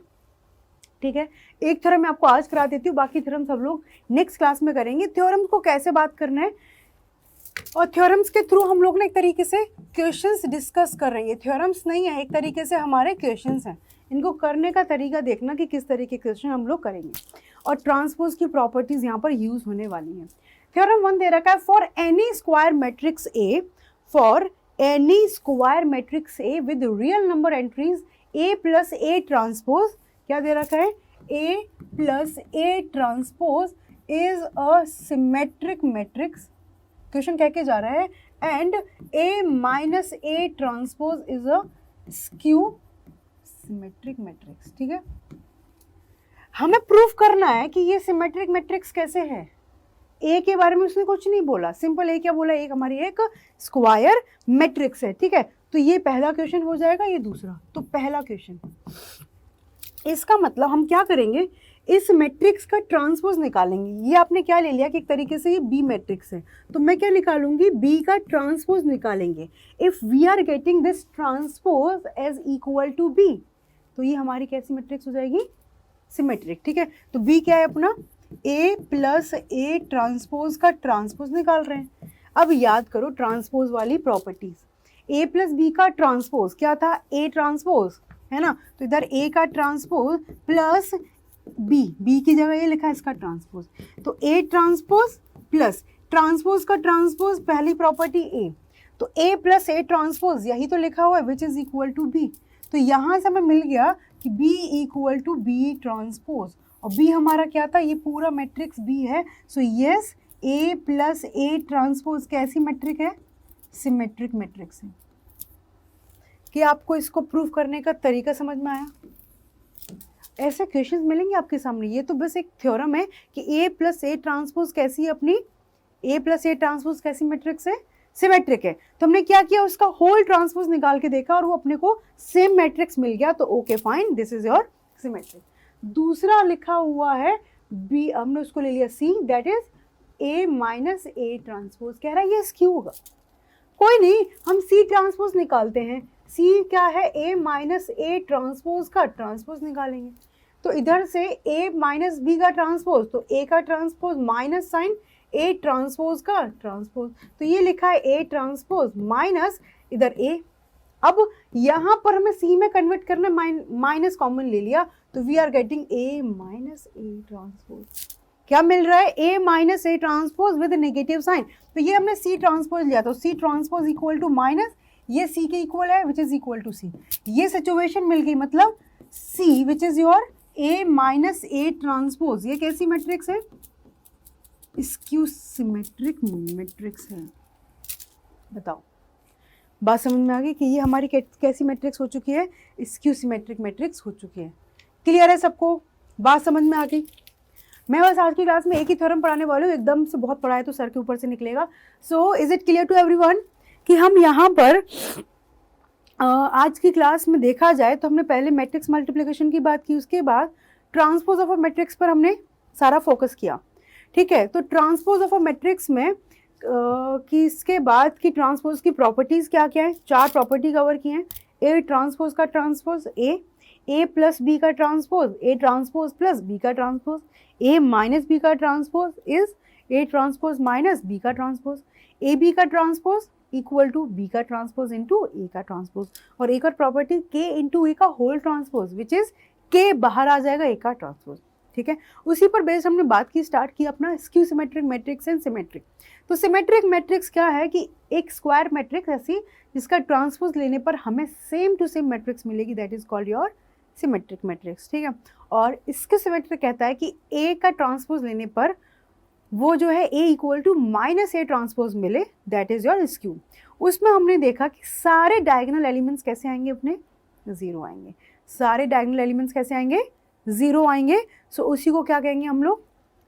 ठीक है। एक थ्योरम मैं आपको आज करा देती हूँ, बाकी थ्योरम सब लोग नेक्स्ट क्लास में करेंगे। थ्योरम को कैसे बात करना है, और थ्योरम्स के थ्रू हम लोग ना एक तरीके से क्वेश्चंस डिस्कस कर रहे हैं। थ्योरम्स नहीं है, एक तरीके से हमारे क्वेश्चंस हैं। इनको करने का तरीका देखना कि किस तरीके के क्वेश्चन हम लोग करेंगे, और ट्रांसपोज की प्रॉपर्टीज यहाँ पर यूज होने वाली हैं। थ्योरम 1 दे रखा है, for any square matrix A, for any square matrix A with real number entries A plus A transpose, क्या दे रखा है? A plus A transpose is a symmetric matrix. Question कह के जा रहा है, and A minus A transpose is a skew symmetric matrix, ठीक है। हमें प्रूफ करना है कि ये सिमेट्रिक मैट्रिक्स कैसे है। ए के बारे में उसने कुछ नहीं बोला, सिंपल ए क्या बोला? एक हमारी एक स्क्वायर मैट्रिक्स है, ठीक है। तो ये पहला क्वेश्चन हो जाएगा, ये दूसरा। तो पहला क्वेश्चन, इसका मतलब हम क्या करेंगे? इस मैट्रिक्स का ट्रांसपोज निकालेंगे। ये आपने क्या ले लिया कि एक तरीके से ये बी मैट्रिक्स है, तो मैं क्या निकालूंगी? बी का ट्रांसपोज निकालेंगे। If we are getting this transpose as equal to B, तो ये हमारी कैसी मैट्रिक्स हो जाएगी? सिमेट्रिक, ठीक है। तो बी क्या है अपना? ए प्लस ए ट्रांसपोज का ट्रांसपोज निकाल रहे हैं। अब याद करो ट्रांसपोज वाली प्रॉपर्टीज। ए प्लस बी का ट्रांसपोज क्या था? ए ट्रांसपोज, है ना। तो इधर ए का ट्रांसपोज प्लस बी, बी की जगह ये लिखा है इसका ट्रांसपोज, तो ए ट्रांसपोज प्लस ट्रांसपोज का ट्रांसपोज, पहली प्रॉपर्टी ए, तो ए प्लस ए ट्रांसपोज यही तो लिखा हुआ है, which is equal to B. तो यहाँ से हमें मिल गया कि B equal to B transpose, और बी हमारा क्या था? ये पूरा मैट्रिक्स बी है। So yes, A plus A transpose कैसी मैट्रिक है? सिमेट्रिक मैट्रिक्स है। कि आपको इसको प्रूव करने का तरीका समझ में आया? ऐसे क्वेश्चंस मिलेंगे आपके सामने। ये तो बस एक थ्योरम है कि ए प्लस ए ट्रांसपोज कैसी है अपनी, ए प्लस ए ट्रांसपोज कैसी मैट्रिक्स है, सिमेट्रिक है। तो हमने क्या किया, उसका होल ट्रांसपोज निकाल के देखा और वो अपने को सेम मैट्रिक्स मिल गया, तो okay fine, this is your symmetric. दूसरा लिखा हुआ है बी, हमने उसको ले लिया C, that is A minus A transpose. कह रहा है ये स्क्यू होगा, कोई नहीं, हम सी ट्रांसपोज निकालते हैं। सी क्या है, ए माइनस ए ट्रांसपोज का ट्रांसपोज निकालेंगे। तो इधर से ए माइनस बी का ट्रांसपोज, तो ए का transpose minus sign A transpose का ट्रांसपोज, तो ये लिखा है ए ट्रांसपोज माइनस इधर ए। अब यहाँ पर हमें सी में कन्वर्ट करना, माइनस कॉमन ले लिया, तो we are getting A minus A transpose. क्या मिल रहा है, A minus A transpose with negative sign. तो ये हमने सी ट्रांसपोज लिया, तो C transpose equal to minus, ये सी के इक्वल है which is equal to C. ये सिचुएशन मिल गई, मतलब C which is your A minus A transpose, ये कैसी मैट्रिक्स है, स्क्यू सिमेट्रिक मैट्रिक्स है। बताओ, बात समझ में आ गई कि ये हमारी कैसी मैट्रिक्स हो चुकी है, स्क्यू सिमेट्रिक मैट्रिक्स हो चुकी है। क्लियर है सबको, बात समझ में आ गई। मैं बस आज की क्लास में एक ही थ्योरम पढ़ाने वाली हूँ, एकदम से बहुत पढ़ाए तो सर के ऊपर से निकलेगा। So is it clear to everyone कि हम यहाँ पर आज की क्लास में देखा जाए तो हमने पहले मैट्रिक्स मल्टीप्लिकेशन की बात की, उसके बाद ट्रांसपोज ऑफ अ मैट्रिक्स पर हमने सारा फोकस किया। ठीक है, तो ट्रांसपोज ऑफ अ मैट्रिक्स में कि इसके बाद की ट्रांसपोज की प्रॉपर्टीज़ क्या क्या है, 4 प्रॉपर्टी कवर की हैं। ए ट्रांसपोज का ट्रांसपोज ए प्लस बी का transpose, A transpose plus B का ट्रांसपोज, ए माइनस बी का transpose is A transpose minus B का ट्रांसपोज, ए बी का ट्रांसपोज इक्वल टू बी का ट्रांसपोज इंटू ए का ट्रांसपोज, और एक और प्रॉपर्टी के इंटू ए का होल ट्रांसपोज विच इज के बाहर आ जाएगा ए का ट्रांसपोज। ठीक है, उसी पर बेस्ड हमने बात की, स्टार्ट की अपना skew symmetric matrix and symmetric. तो सिमेट्रिक मैट्रिक्स क्या है कि एक स्क्वायर मैट्रिक्स ऐसी जिसका ट्रांसपोज लेने पर हमें सेम टू सेम मैट्रिक्स मिलेगी, that is called your symmetric matrix. ठीक है, और इसके सिमेट्रिक कहता है कि ए का ट्रांसपोज लेने पर वो जो है A equal to minus A transpose मिले, दैट इज योर स्क्यू। उसमें हमने देखा कि सारे डायगोनल एलिमेंट्स कैसे आएंगे, अपने 0 आएंगे। सारे डायगोनल एलिमेंट्स कैसे आएंगे, 0 आएंगे। सो उसी को क्या कहेंगे हम लोग,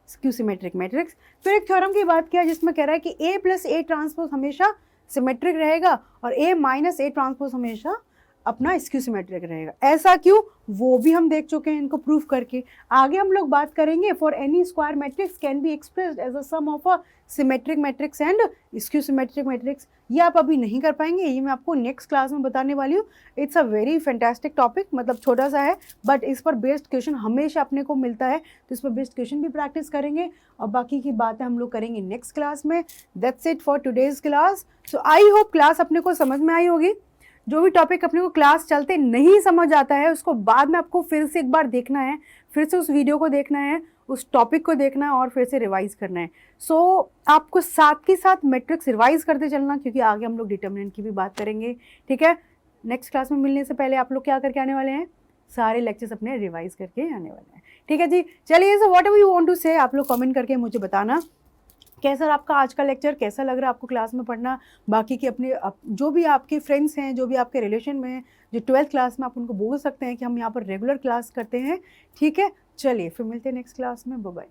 स्क्यू सिमेट्रिक मैट्रिक्स। फिर एक थ्योरम की बात किया जिसमें कह रहा है कि ए प्लस ए ट्रांसपोज हमेशा सिमेट्रिक रहेगा और ए माइनस ए ट्रांसपोज हमेशा अपना स्क्यू सिमेट्रिक रहेगा। ऐसा क्यों, वो भी हम देख चुके हैं इनको प्रूफ करके। आगे हम लोग बात करेंगे, for any square matrix can be expressed as a sum of a symmetric matrix and skew symmetric matrix. ये आप अभी नहीं कर पाएंगे, ये मैं आपको नेक्स्ट क्लास में बताने वाली हूँ। It's a very fantastic topic, मतलब छोटा सा है बट इस पर बेस्ड क्वेश्चन हमेशा अपने को मिलता है, तो इस पर बेस्ड क्वेश्चन भी प्रैक्टिस करेंगे और बाकी की बातें हम लोग करेंगे नेक्स्ट क्लास में। That's it for today's class. So I hope class अपने को समझ में आई होगी। जो भी टॉपिक अपने को क्लास चलते नहीं समझ आता है उसको बाद में आपको फिर से एक बार देखना है, फिर से उस वीडियो को देखना है, उस टॉपिक को देखना है और फिर से रिवाइज करना है। सो आपको साथ के साथ मैट्रिक्स रिवाइज करते चलना, क्योंकि आगे हम लोग डिटर्मिनेंट की भी बात करेंगे। ठीक है, नेक्स्ट क्लास में मिलने से पहले आप लोग क्या करके आने वाले हैं, सारे लेक्चर्स अपने रिवाइज करके आने वाले हैं। ठीक है जी, चलिए, so whatever you want to say आप लोग कमेंट करके मुझे बताना कैसा आपका आज का लेक्चर, कैसा लग रहा है आपको क्लास में पढ़ना। बाकी के अपने जो भी आपके फ्रेंड्स हैं, जो भी आपके रिलेशन में हैं, जो 12th क्लास में, आप उनको बोल सकते हैं कि हम यहाँ पर रेगुलर क्लास करते हैं। ठीक है, चलिए फिर मिलते हैं नेक्स्ट क्लास में, बाय बाय।